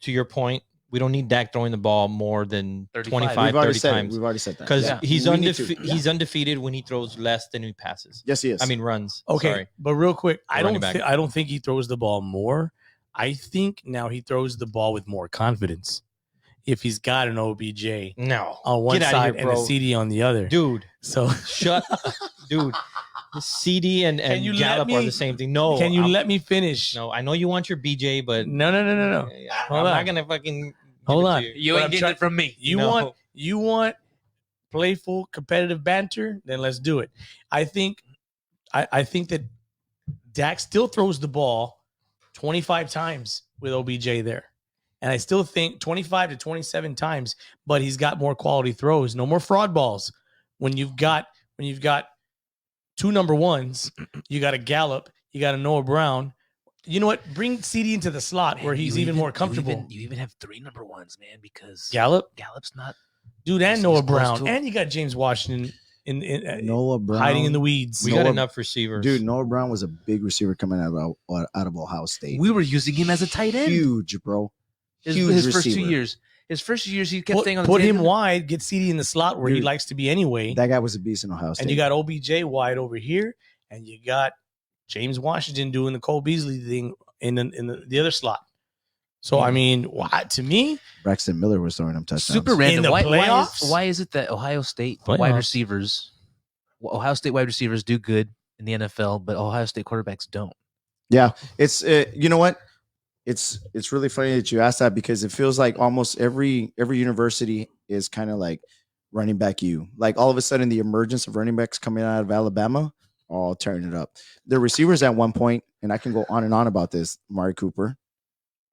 to your point. We don't need Dak throwing the ball more than 35. 25, 30 times. We've already said that. Because Yeah. he's We need to. he's undefeated when he throws less than he passes. Yes, he is. I mean, runs. Okay, Sorry. but real quick, I running don't think he throws the ball more. I think now he throws the ball with more confidence. If he's got an OBJ No. on one Get outta side here, and a bro. CD on the other, Dude, so shut Dude, the CD and Can you let Gallup are me- the same thing. No. can you I'm- let me finish? No, I know you want your BJ, but No. I'm on. not going to fucking Hold give it on. to you. You But ain't I'm getting try- it from me. You want playful, competitive banter? Then let's do it. I think that Dak still throws the ball 25 times with OBJ there. And I still think 25 to 27 times, but he's got more quality throws. No more fraud balls. When you've got two number ones, you got a Gallup, you got a Noah Brown. You know what? Bring CD into the slot where he's even more comfortable. You even have 3 number ones, man, because Gallup, Gallup's not. dude, and He's Noah close Brown, to- and you got James Washington in Noah Brown hiding in the weeds. We got Noah- enough receivers. Dude, Noah Brown was a big receiver coming out of Ohio State. We were using him as a tight end. Huge, bro. His Huge first 2 receiver. years. His first 2 years, he kept staying on the Put tight him end. wide, get CD in the slot where he Dude, likes to be anyway. That guy was a beast in Ohio State. And you got OBJ wide over here, and you got James Washington doing the Cole Beasley thing in the other slot. So I mean, to me, Braxton Miller was throwing him touchdowns. Super random. the playoffs? Why is it that Ohio State Playoffs. wide receivers do good in the NFL, but Ohio State quarterbacks don't? Yeah, it's you know what? It's really funny that you asked that because it feels like almost every university is kind of like running back you. Like all of a sudden, the emergence of running backs coming out of Alabama, all tearing it up. The receivers at one point, and I can go on and on about this. Amari Cooper,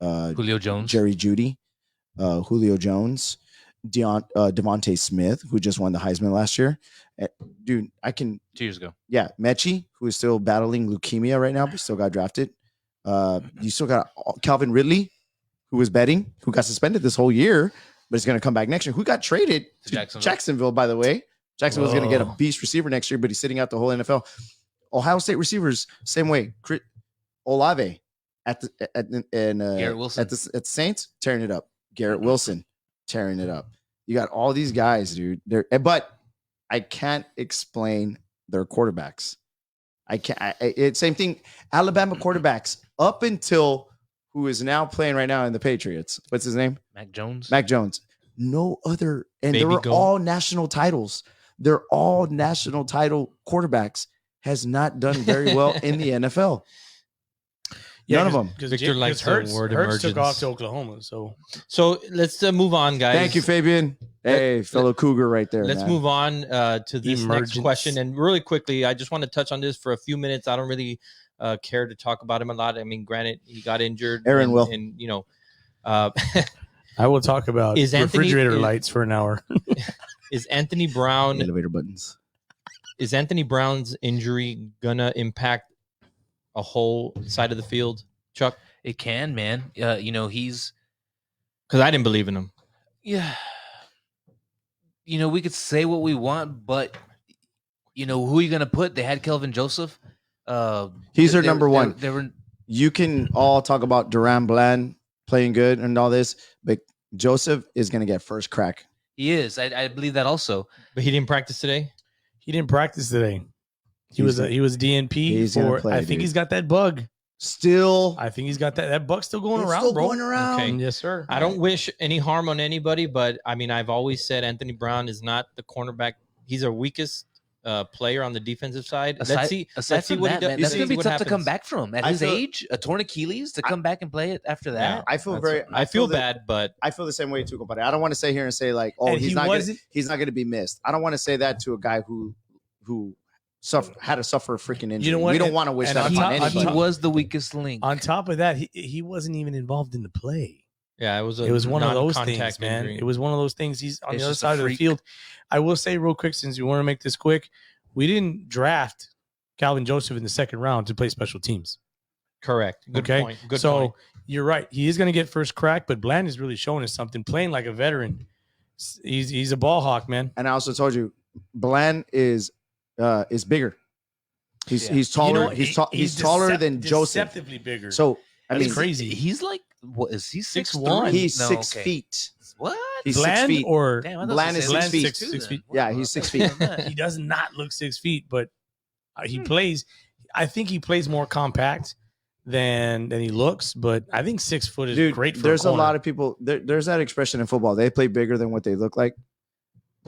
Julio Jones. Jerry Jeudy, Julio Jones, Devontae Smith, who just won the Heisman last year. Dude, 2 years ago. yeah, Mechie, who is still battling leukemia right now, but still got drafted. You still got Calvin Ridley, who was betting, who got suspended this whole year, but is going to come back next year. Who got traded to Jacksonville, by the way. Jacksonville's going to get a beast receiver next year, but he's sitting out the whole NFL. Ohio State receivers, same way. Olave at Garrett Wilson. at the Saints, tearing it up. Garrett Wilson, tearing it up. You got all these guys, dude. But I can't explain their quarterbacks. I can't. It's same thing. Alabama quarterbacks up until who is now playing right now in the Patriots. What's his name? Mac Jones. Mac Jones. No other, and they Baby were goat. all national titles. They're all national title quarterbacks. Has not done very well in the NFL. None of them. Victor likes the word Hurts took emergence. off to Oklahoma. So let's move on, guys. Thank you, Fabian. Hey, fellow Cougar right there. Let's man. move on to this next Emergence. question. And really quickly, I just want to touch on this for a few minutes. I don't really care to talk about him a lot. I mean, granted, he got injured. Aaron and, will. And, you know, I will talk about Is Anthony- refrigerator is- lights for an hour. is Anthony Brown Elevator buttons. is Anthony Brown's injury gonna impact a whole side of the field, Chuck? It can, man. He's Because I didn't believe in him. yeah. We could say what we want, but who are you gonna put? They had Kelvin Joseph. He's their number one. They were You can all talk about Duran Bland playing good and all this, but Joseph is going to get first crack. He is. I believe that also. But he didn't practice today. He didn't practice today. He was DNP he's gonna for. play, I think dude. he's got that bug. Still, I think he's got that bug's still going it's around, still bro. going around. Okay. Yes, sir. I don't wish any harm on anybody, but I mean, I've always said Anthony Brown is not the cornerback. He's our weakest player on the defensive side. Let's see from what that, he does. man, that's see gonna be what tough to come happens. back from at I his feel- age. A torn Achilles to come back and play it after that. I feel That's very. right. I feel that- bad, but I feel the same way too, but I don't want to sit here and say like, oh, And he's he not wasn't- he's not going to be missed. I don't want to say that to a guy who had to suffer a freaking injury. You know what? We don't And- want to wish and that on upon top- on anybody. He was the weakest link. On top of that, he wasn't even involved in the play. yeah, it was One of those things, non-contact man. injury. It was one of those things. He's on It's the other just a side of the freak. field. I will say real quick, since you want to make this quick, we didn't draft Calvin Joseph in the second round to play special teams. Correct. Good Okay? point. Good so point. you're right. He is going to get first crack, but Bland is really showing us something, playing like a veteran. He's a ball hawk, man. And I also told you, Bland is bigger. He's taller. You know, he's taller than Joseph. Deceptively bigger. So I That's mean, crazy. He's like What is he? 6'1"? He's No, 6 okay. feet. What? He's Bland 6 feet. or Damn, I thought Bland you is said Bland 6 feet. 6 feet. Yeah, he's 6 feet. He does not look 6 feet, but he plays. I think he plays more compact than he looks. But I think 6 foot is Dude, great for there's a a corner. lot of people. There's that expression in football. They play bigger than what they look like.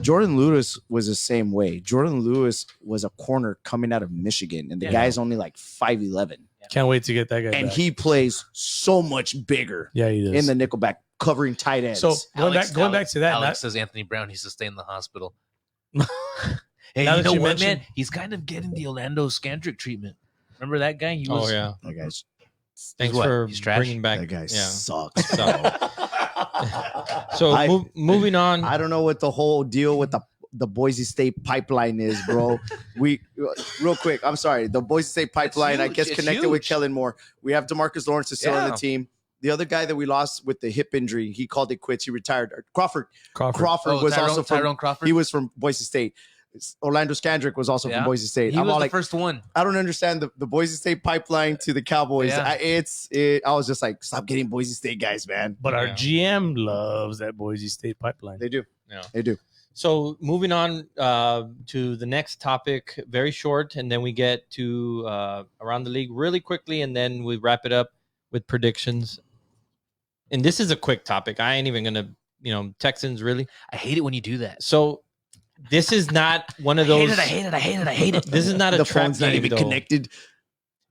Jordan Lewis was the same way. Jordan Lewis was a corner coming out of Michigan, and the Yeah. guy's only like 5'11", Can't wait to get that guy and back. he plays so much bigger Yeah, he does. in the nickelback, covering tight ends. So going back to that. Alex says Anthony Brown needs to stay in the hospital. Now Hey, that you know you what, mention- man? He's kind of getting the Orlando Scandrick treatment. Remember that guy? He Oh was, yeah. that guy's Thanks what? for He's trash? bringing back. that guy Yeah. sucks. So- So moving on. I don't know what the whole deal with the Boise State pipeline is, bro. We real quick. I'm sorry. The Boise State pipeline, I huge. guess, It's connected with huge. Kellen Moore. We have DeMarcus Lawrence is still on Yeah. the team. The other guy that we lost with the hip injury, he called it quits. He retired. Crawford was also from. Tyrone Crawford. He was from Boise State. Orlando Scandrick was also Yeah. from Boise State. He I'm was all the like, first one. I don't understand the Boise State pipeline to the Cowboys. Yeah. I was just like, stop getting Boise State guys, man. But our Yeah. GM loves that Boise State pipeline. They do. Yeah. They do. So moving on to the next topic, very short, and then we get to around the league really quickly, and then we wrap it up with predictions. And this is a quick topic. I ain't even gonna, Texans really. I hate it when you do that. So this is not one of those. I hate it. This is not a The trap phone's not game, even though. connected.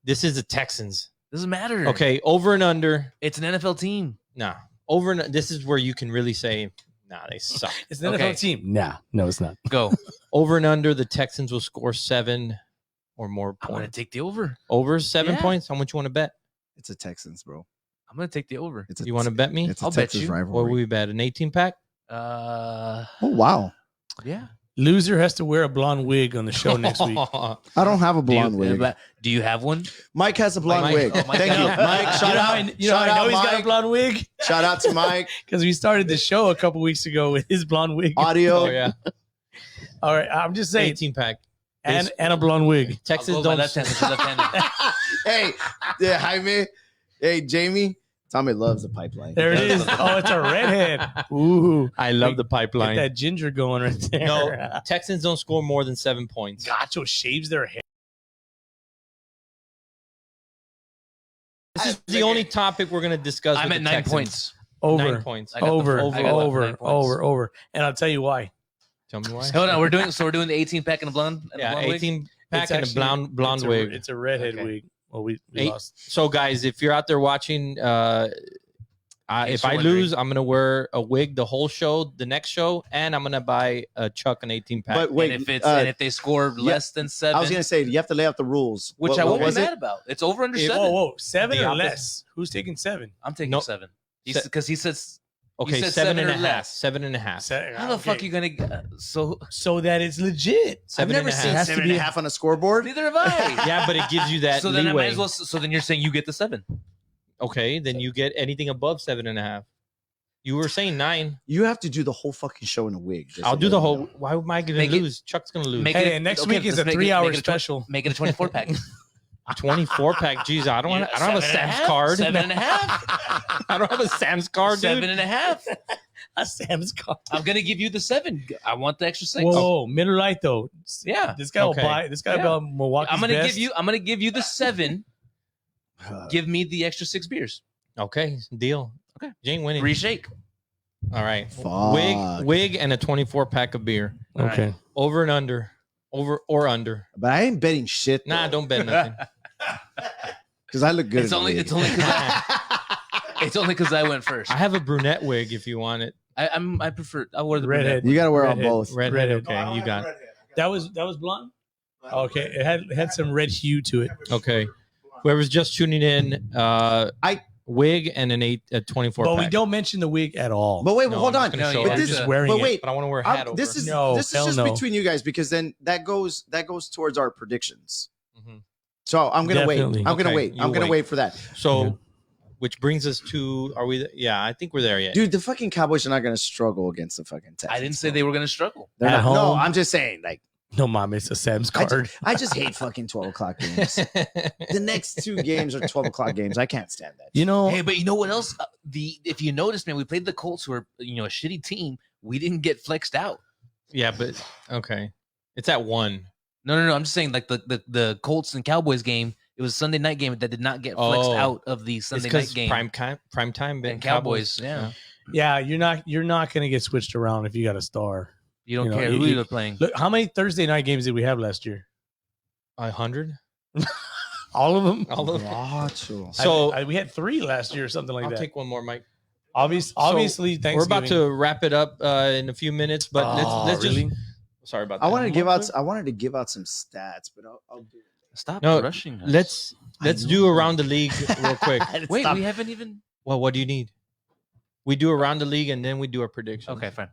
This is the Texans. Doesn't matter. Okay, over and under. It's an NFL team. Nah, over and this is where you can really say, nah, they suck. It's an Okay. NFL team. Nah, no, it's not. Go. Over and under, the Texans will score 7 or more I'm going to points. take the over. Over 7 Yeah. points. How much you want to bet? It's a Texans, bro. I'm going to take the over. It's a, You want to bet me? It's a I'll bet Texas you. What rivalry. will we bet? An 18 pack? Uh, Oh wow! yeah. Loser has to wear a blonde wig on the show next week. I don't have a blonde wig. Do you have one? Mike has a blonde Mike- wig. oh, Mike Thank you, got- Mike. Shout out! You know, shout I know out, he's got a Mike. blonde wig Shout out to Mike. because we started the show a couple weeks ago with his blonde wig. Audio. Oh yeah, All right, I'm just saying, 18 pack. and a blonde wig. Texans I'll go don't. with my left-handed. Hey, yeah, Jaime. Hey, Jamie. Tommy loves the pipeline. There it is. Oh, it's a redhead. Ooh, I love the get pipeline. that ginger going right there. No, Texans don't score more than 7 points. Gacho shaves their hair. This is the only topic we're going to discuss. I'm with at the 9 Texans. points. Over, 9 points. I got the over, over, I got the 9 points. over. And I'll tell you why. Tell me why. Hold on, we're doing the 18 pack and a blonde. And a Yeah, blonde wig? 18 pack It's and a actually- blonde wig. It's a redhead Okay. wig. Well, we Eight- lost. So, guys, if you're out there watching, if I you're wondering. lose, I'm gonna wear a wig the whole show, the next show, and I'm gonna buy a Chuck an 18 pack. But wait, and if they score less than 7, I was gonna say you have to lay out the rules. which What- I what won't be was mad it? about. It's over under It- 7. Whoa, 7 The or opposite. less? Who's taking 7? I'm taking Nope. 7. Se- Because he says, okay, said 7 and a or half. less. 7 and a half. how the fuck you going to So that it's legit. I've 7 never and a seen half. 7.5 on a scoreboard. Neither have I. Yeah, but it gives you that So then I leeway. might as well. So then you're saying you get the 7. Okay, then you get anything above 7 and a half. You were saying 9. You have to do the whole fucking show in a wig. just I'll to do let the you whole. know. Why am I going Make to it- lose? Chuck's going to lose. Make Hey, it- and next okay, week is a let's make it- 3-hour make it a special. Make it a 24 pack. 24 pack. Jeez, I don't want. I don't have a Sam's card. 7.5. I don't have a Sam's card, dude. 7.5. A Sam's card. I'm gonna give you the 7. I want the extra 6. Whoa, Miller Lite though. Yeah. This guy Okay. will buy. This guy Yeah. will buy Milwaukee's I'm gonna best. give you the 7. Give me the extra 6 beers. Okay, deal. Okay. Jane winning. Free shake. All right. Fuck. Wig, and a 24 pack of beer. Okay. Over and under. Over or under. But I ain't betting shit. Nah, don't bet nothing. because I look good. It's in a only wig. it's only because I went first. I have a brunette wig if you want it. I prefer I wore the Redhead. You got to wear on Redhead. both. Redhead. Redhead. Okay, you got it. That was blonde. Okay, it had some red hue to it. Okay. Whoever's just tuning in, wig and a 24 But pack. we don't mention the wig at all. But wait, No, hold I'm on. just gonna No, show yeah, it. I'm this- just Yeah. wearing But it. wait, But I want to wear a hat over. this is No, this is hell just no. between you guys because then that goes towards our predictions. Mhm. So I'm gonna Definitely. wait. I'm gonna Okay, wait. you I'm gonna wait. wait for that, So, Yeah. which brings us to, are we? Yeah, I think we're there yet. dude. The fucking Cowboys are not gonna struggle against the fucking Texans. I didn't say they were gonna struggle. They're At not. No, home. I'm just saying like No, mom, it's a Sam's card. I just hate fucking 12 o'clock games. The next 2 games are 12 o'clock games. I can't stand that. You know, Hey, but you know what else? If you notice, man, we played the Colts, who are a shitty team. We didn't get flexed out. Yeah, but okay, it's at 1. No. I'm just saying, like the Colts and Cowboys game. It was a Sunday night game that did not get flexed out of the Sunday night game. Prime time and Cowboys. yeah, you're not gonna get switched around if you got a star. You don't care who you're playing. Look, how many Thursday night games did we have last year? 100. All of them. So we had 3 last year or something like I'll that. take one more, Mike. Obviously, Thanksgiving. We're about to wrap it up in a few minutes, but let's really? just. Sorry about that. I wanted to give out some stats, but I'll do it. Stop No, rushing. Let's do around the league real quick. Wait, we haven't even. Well, what do you need? We do around the league and then we do our predictions. Okay, fine.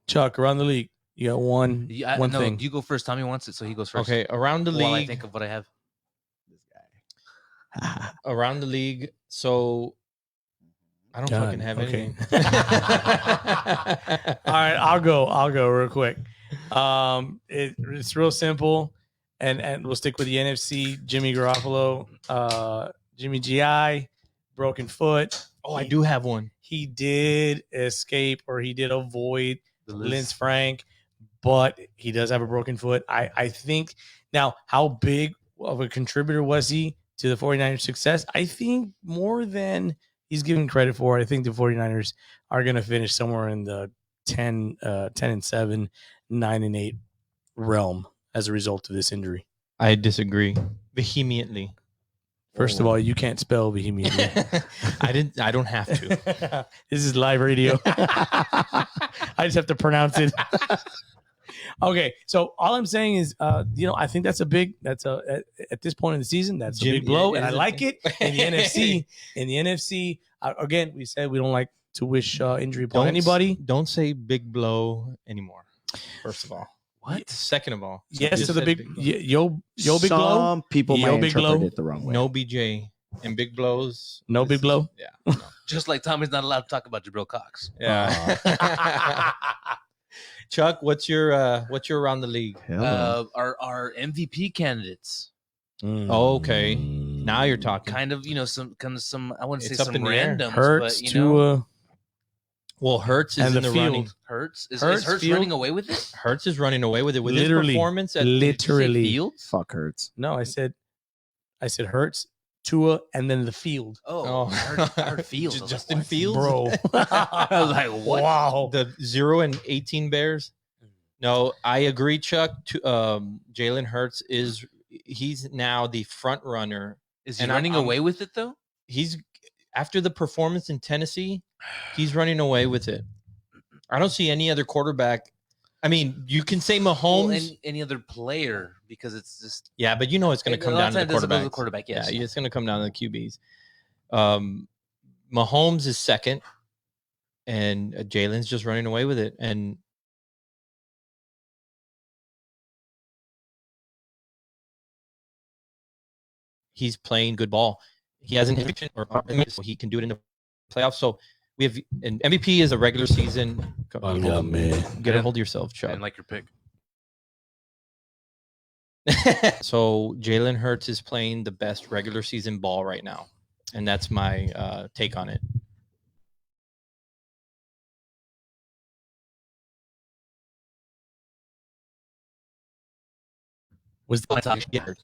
Chuck, around the league. You got one thing. You go first. Tommy wants it, so he goes first. Okay, around the league. While I think of what I have. This guy. Around the league. So I don't fucking have anything. All right, I'll go real quick. It's real simple, and we'll stick with the NFC. Jimmy Garoppolo, Jimmy GI, broken foot. Oh, I do have one. He did escape, or he did avoid Linz Frank, but he does have a broken foot. I think now, how big of a contributor was he to the 49ers success? I think more than he's given credit for. I think the 49ers are going to finish somewhere in the 10-7, 9-8 realm as a result of this injury. I disagree vehemently. First of all, you can't spell vehemently. I don't have to. This is live radio. I just have to pronounce it. Okay, so all I'm saying is, I think at this point in the season, that's a big blow, and I like it in the NFC. In the NFC, again, we said we don't like to wish injury upon anybody. Don't say big blow anymore. First of all, what? Second of all, yes to the big yo big blow. Some people might interpret it the wrong way. No BJ and big blows. No big blow. Yeah, no. Just like Tommy's not allowed to talk about Jabril Cox. Yeah. Chuck, what's your around the league? Our MVP candidates. Okay, now you're talking. Kind of, some I wouldn't say It's up some in the air. randoms, Hurts but to well, Hurts is and in the field. running. Hurts is Hurts Hurts field. running away with it. Hurts is running away with it with Literally. his performance at Literally. Fields. Fuck Hurts. no, I said Hurts, Tua, and then the field. Oh, Hurts Fields. I was Justin like, what? Fields, Bro. I was like, what? Wow. the 0-18 Bears. No, I agree, Chuck. Jalen Hurts he's now the front runner. Is he And running away with it though? He's after the performance in Tennessee, he's running away with it. I don't see any other quarterback. I mean, you can say Mahomes, and any other player, because it's just yeah, but it's going to come down to the quarterback. Yes. Yeah, it's going to come down to the QBs. Mahomes is second, and Jalen's just running away with it, and he's playing good ball. He hasn't hit so he can do it in the playoffs. So we have an MVP is a regular season. Get a hold of yourself, Chuck. And like your pick. So Jalen Hurts is playing the best regular season ball right now, and that's my take on it. Was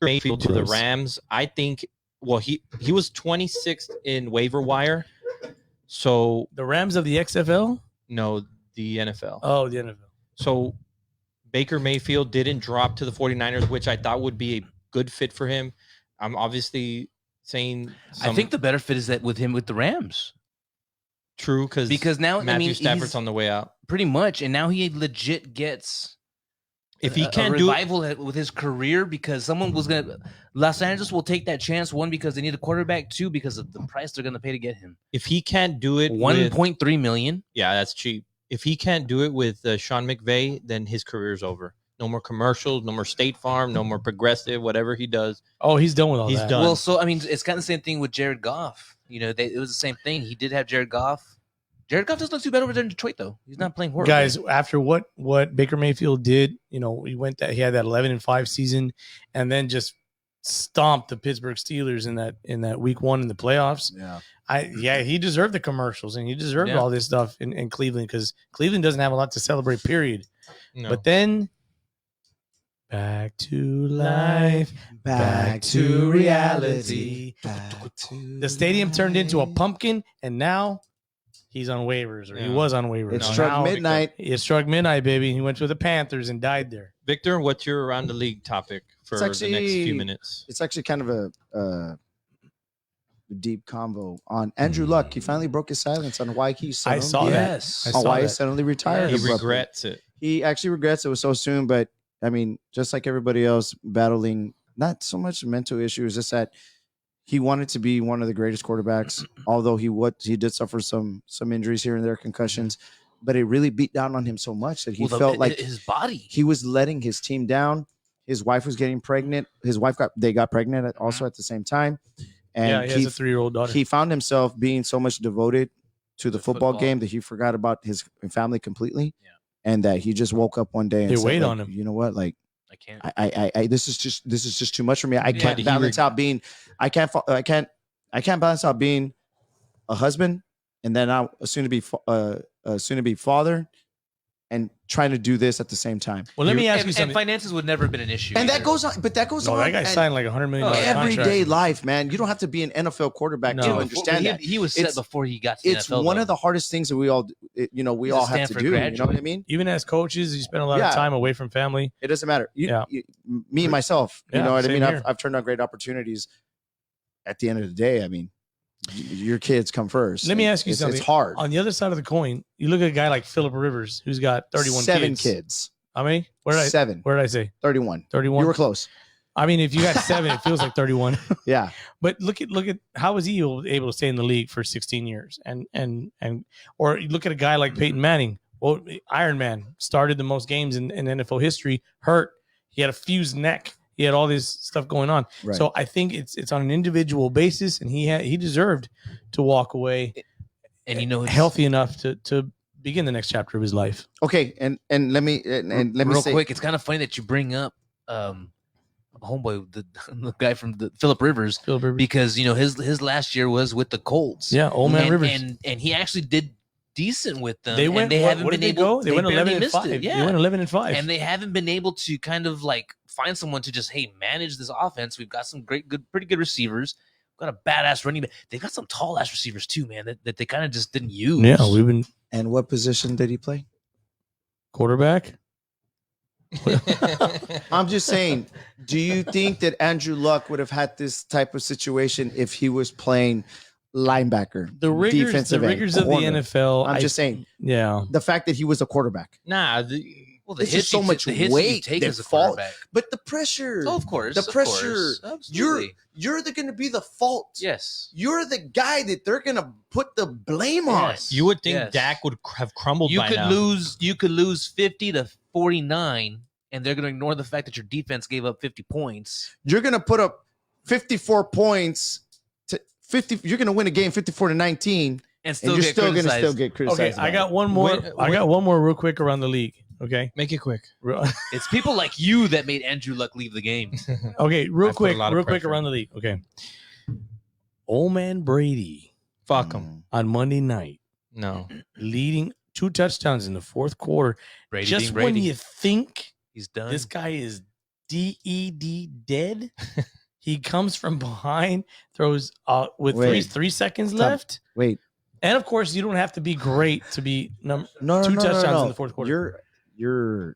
Mayfield to the Rams? I think. Well, he was 26th in waiver wire. So the Rams of the XFL? No, the NFL. Oh, the NFL. So Baker Mayfield didn't drop to the 49ers, which I thought would be a good fit for him. I'm obviously saying I think the better fit is that with him with the Rams. True, because now Matthew Stafford's on the way out. Pretty much, and now he legit gets if he can't a do revival with his career, because someone was gonna Los Angeles will take that chance, one, because they need a quarterback, two, because of the price they're gonna pay to get him. If he can't do it 1.3 million. Yeah, that's cheap. If he can't do it with Sean McVay, then his career's over. No more commercials, no more State Farm, no more Progressive, whatever he does. Oh, he's done with all he's that. Done. Well, so I mean, it's kind of the same thing with Jared Goff. It was the same thing. He did have Jared Goff. Jared Goff doesn't look too bad over there in Detroit, though. He's not playing horrible. Guys, after what Baker Mayfield did, he had that 11-5 season, and then just stomped the Pittsburgh Steelers in that week 1 in the playoffs. Yeah. He deserved the commercials, and he deserved all this stuff in Cleveland, because Cleveland doesn't have a lot to celebrate, period. No. But then back to life, Back to reality. Back to the stadium turned into a pumpkin, and now he's on waivers, or he was on waivers. It Now struck midnight. It struck midnight, baby. He went to the Panthers and died there. Victor, what's your around the league topic for the next few minutes? It's actually kind of a deep convo on Andrew Luck. He finally broke his silence on why he I saw that. I on saw why he that. suddenly retired. He abruptly. regrets it. He actually regrets it was so soon, but I mean, just like everybody else, battling not so much mental issues, just that he wanted to be one of the greatest quarterbacks. Although he did suffer some injuries here and there, concussions, but it really beat down on him so much that he felt like his body. He was letting his team down. His wife was getting pregnant. They got pregnant also at the same time, and he has a 3-year-old daughter. He found himself being so much devoted to the football game that he forgot about his family completely. Yeah. And that he just woke up one day and They said, weighed like, on him. You know what? Like, I can't. I this is just too much for me. I can't he balance out being. I can't balance out being a husband and then now a soon to be father, and trying to do this at the same time. Well, let me ask you And something. finances would never have been an issue. And that either. goes on, but that goes No, on. that guy and signed like $100 million everyday contract. life, man. You don't have to be an NFL quarterback No. to Before- understand that. He was set It's- before he got to the It's NFL. one though. of the hardest things that we all He's a have to Stanford do. You know what I graduate. mean? Even as coaches, you spend a lot Yeah. of time away from family. It doesn't matter. Yeah. Me myself, you Yeah, know what I same mean? here. I've turned down great opportunities. At the end of the day, I mean, your kids come first. Let me ask you It's something. hard. On the other side of the coin, you look at a guy like Phillip Rivers, who's got 31 7 kids. kids. How many? Where did I say? 31. 31. You were close. I mean, if you got 7, it feels like 31. Yeah. But look at how was he able to stay in the league for 16 years? Or you look at a guy like Peyton Manning. Well, Iron Man started the most games in NFL history, hurt. He had a fused neck. He had all this stuff going on. Right. So I think it's on an individual basis, and he deserved to walk away And you know, healthy enough to begin the next chapter of his life. Okay, and let me real say quick, it's kind of funny that you bring up homeboy, the guy from the Phillip Rivers, because you know his last year was with the Colts. Yeah, old man and, Rivers. and he actually did decent with them. They and went. they haven't What been did they able. go? They went barely 11-5. missed it. They went 11-5. And they haven't been able to kind of like find someone to just manage this offense. We've got some pretty good receivers. We've got a badass running back. They've got some tall ass receivers too, man. That they kind of just didn't use. Yeah, we've been And what position did he play? quarterback. I'm just saying, do you think that Andrew Luck would have had this type of situation if he was playing linebacker, The rigors defensive end, of the corner? NFL. I'm just saying, Yeah. the fact that he was a quarterback, Nah, Well, the It's hits just so you much the hits weight you take that as a fall- quarterback. but the pressure, Oh, of course, the of pressure, course. Absolutely. you're going to be the fault. Yes. You're the guy that they're going to put the blame on. Yes. you would think Yes. Dak would have crumbled You by could now. lose. You could lose 50-49, and they're going to ignore the fact that your defense gave up 50 points. You're going to put up 54 points to 50. You're going to win a game 54-19, And still and you're get still going to criticized. still get criticized. Okay, I got one more. Wait, I got one more real quick around the league. Okay. Make it quick. It's people like you that made Andrew Luck leave the game. Okay, real I put a quick, lot of real quick pressure. around the league. Okay. Old man Brady Fuck him. on Monday night, No. leading 2 touchdowns in the fourth quarter. Brady Just being when Brady. you think He's done. this guy is DED dead, he comes from behind, throws with Wait. 3 seconds Time. left. Wait, And of course, you don't have to be great to be no, 2 no, touchdowns no. in the fourth quarter. You're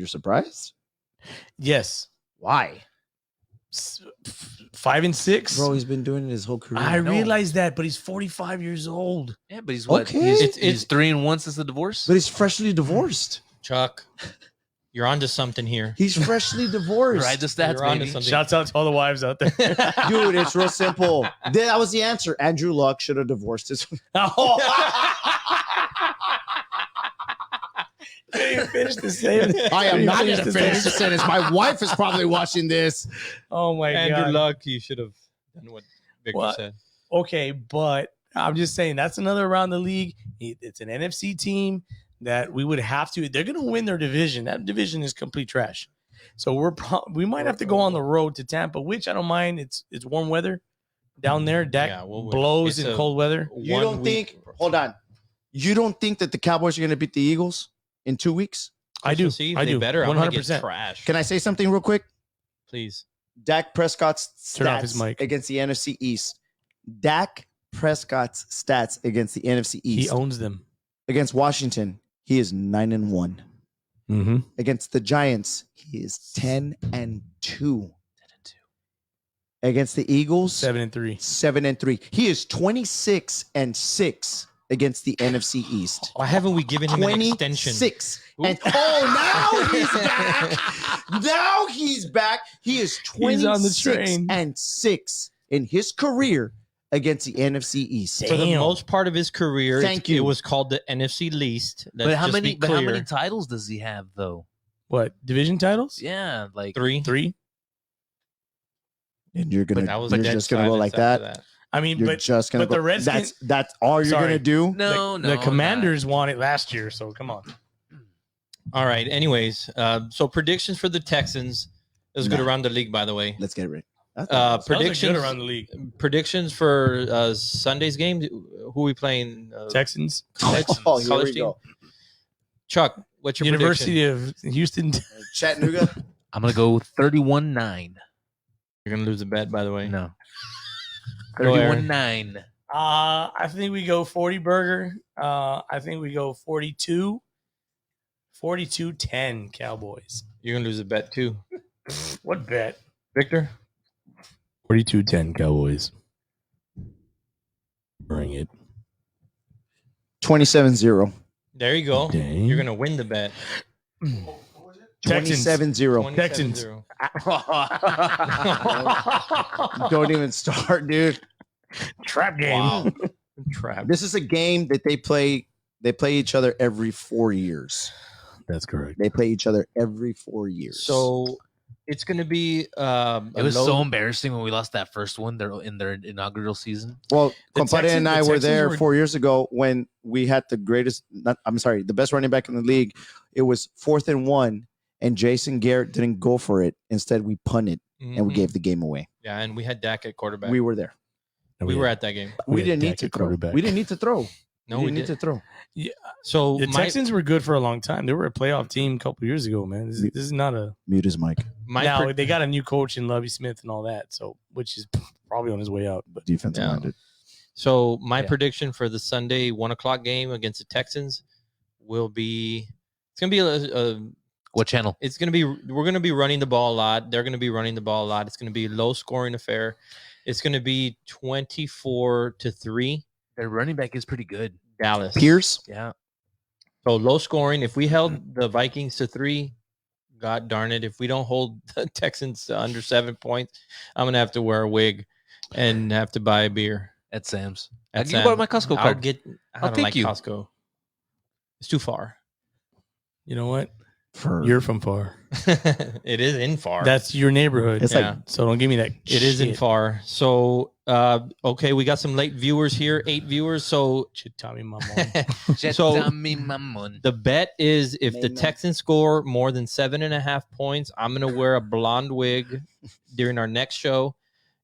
surprised? Yes. Why, 5 and 6. bro? He's been doing it his whole career. I know. realize that, but he's 45 years old. yeah, but he's what? Okay. He's 3-1 since the divorce. But he's freshly divorced. Chuck, you're onto something here. He's freshly divorced. Right, the stats, You're onto baby. something. Shouts out to all the wives out there. Dude, it's real simple. That was the answer. Andrew Luck should have divorced his. Finish the same. I am not going to the finish the sentence. My wife is probably watching this. Oh my Andrew god. Luck, you should have done what Victor What? said. Okay, but I'm just saying that's another around the league. It's an NFC team that we would have to. They're going to win their division. That division is complete trash. So we might have to go on the road to Tampa, which I don't mind. It's warm weather down there. Dak blows in cold weather. You don't think? Hold on. You don't think that the Cowboys are going to beat the Eagles in 2 weeks? I do. I do. Better. 100%. Trash. Can I say something real quick? Please. Dak Prescott's Turn off his stats mic. against the NFC East. Dak Prescott's stats against the NFC East. He owns them. Against Washington, he is 9-1. Mm-hmm. Against the Giants, he is 10-2. Against the Eagles, 7-3. 7-3. He is 26-6 against the NFC East. Why haven't we given him an extension? 26. And now he's back. Now he's back. He is 26-6 in his career against the NFC East. For the most part of his career, Thank it you. was called the NFC least. But how many titles does he have though? What, division titles? Yeah, like 3. And you're gonna, That was you're just gonna go like that. I mean, You're but just gonna but go. the Redskins- That's all you're gonna do. No, the Commanders won it last year, so come on. All right. Anyways, so predictions for the Texans. It was good around the league, by the way. Let's get it right. Predictions around the league. Predictions for Sunday's game. Who are we playing? Texans. Oh, here we go. Chuck, what's your University prediction? of Houston. Chattanooga. I'm gonna go 31-9. You're gonna lose a bet, by the way. No. Go, Aaron. 31-9. I think we go 40 burger. I think we go 42-10 Cowboys. You're gonna lose a bet too. What bet? Victor? 42-10 Cowboys. Bring it. 27-0. There you go. Dang. You're gonna win the bet. Texans. 27-0. Texans. 27-0. Don't even start, dude. Trap game. Wow. Trap. This is a game that they play. They play each other every 4 years. That's correct. They play each other every 4 years. So it's going to be. It was so embarrassing when we lost that first one. They're in their inaugural season. well, The Compadre and I Texans were there were- 4 years ago when we had the greatest. The best running back in the league. It was 4th and 1, and Jason Garrett didn't go for it. Instead, we punted and we Mhm. gave the game away. Yeah, and we had Dak at quarterback. We were there. We were at that game. We had didn't need Dak to at throw. quarterback. We didn't need to throw. No, we we didn't need did. to throw. So The Texans were good for a long time. They were a playoff team a couple years ago, man. This is not a. Mute his mic. Now they got a new coach in Lovie Smith and all that, so which is probably on his way out. But Defensive minded. So my prediction for the Sunday 1:00 game against the Texans will be. It's gonna be a What channel? It's gonna be. We're gonna be running the ball a lot. They're gonna be running the ball a lot. It's gonna be a low scoring affair. It's gonna be 24-3. Their running back is pretty good. Dallas. Pierce. Yeah. So low scoring. If we held the Vikings to 3, God darn it. If we don't hold the Texans to under 7 points, I'm gonna have to wear a wig and have to buy a beer At Sam's. at I can Sam's. borrow my Costco I'll card. get. I don't take like you. Costco. It's too far. you know what? For You're from far. It is in far. That's your neighborhood. It's yeah. So don't give me that. It is in shit. far. So okay, we got some late viewers here, 8 viewers. So Shit, Tommy, my So- Mamon. the bet is if the Amen. Texans score more than 7.5 points, I'm gonna wear a blonde wig during our next show,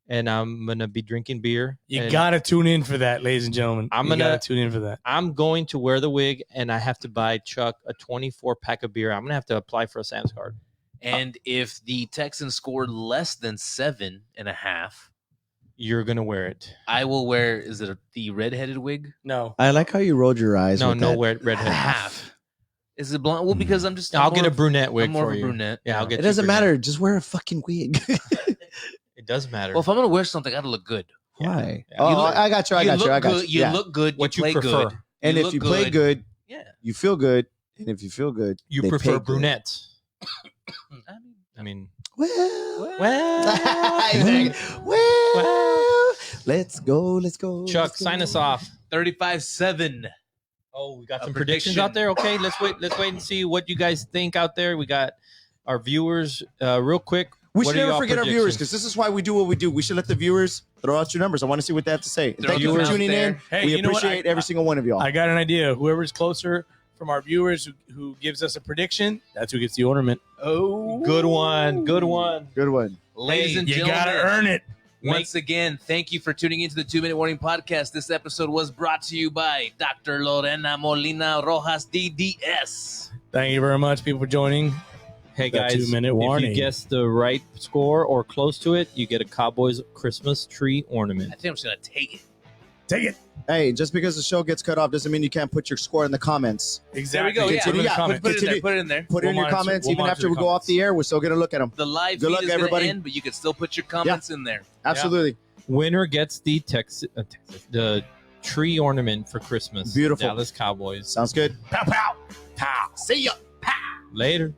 and I'm gonna be drinking beer. You and gotta tune in for that, ladies and gentlemen. I'm You gonna- gotta tune in for that. I'm going to wear the wig, and I have to buy Chuck a 24-pack of beer. I'm gonna have to apply for a Sam's card. And if the Texans score less than 7.5, You're gonna wear it. I will wear. Is it the redheaded wig? No, I like how you rolled your eyes. No, with no, that. wear redhead. Half. Is it blonde? Well, because I'm just. I'll I'm get more a brunette of- wig I'm more for of a you. brunette. Yeah, I'll get. It you doesn't brunette. matter. Just wear a fucking wig. It does matter. Well, if I'm gonna wear something, I gotta look good. Why? Yeah. Oh, You look- I got you. I got you. I got good, you. Yeah. look good. What you play prefer. good. And if look you play good, Yeah. you feel good. And if you feel good, you they prefer pay good. brunettes. I mean, Well, Well, well, let's go. Let's go. Chuck, let's go. sign us off. 35-7. Oh, we got A some predictions prediction. out there. Okay, let's wait. Let's wait and see what you guys think out there. We got our viewers. Real quick, We What should are never y'all forget our viewers predictions? because this is why we do what we do. We should let the viewers throw out your numbers. I want to see what they have to say. Throw Thank you them for out tuning there. in. Hey, we you know what? appreciate every single one of y'all. I got an idea. Whoever's closer from our viewers who gives us a prediction, that's who gets the ornament. Oh, Good one. Good one. Good one. ladies and You gentlemen. gotta earn it. Once again, thank you for tuning into the 2-Minute Warning Podcast. This episode was brought to you by Dr. Lorena Molina Rojas, DDS. Thank you very much, people, for joining. Hey The guys, 2-minute if warning. you guess the right score or close to it, you get a Cowboys Christmas tree ornament. I think I'm just going to take it. Take it. Hey, just because the show gets cut off doesn't mean you can't put your score in the comments. Exactly. There we go. Yeah, Continue. yeah. Comment. Put it in there. Continue. Put it in there. Put it in We'll your monitor- comments. we'll Even monitor after the we go off comments. the air, we're still going to look at them. The live Good feed luck, is going to everybody. end, but you can still put your comments in there. Absolutely. Winner gets the the tree ornament for Christmas. Beautiful. Dallas Cowboys. Sounds good. Pow, pow. See ya. Later.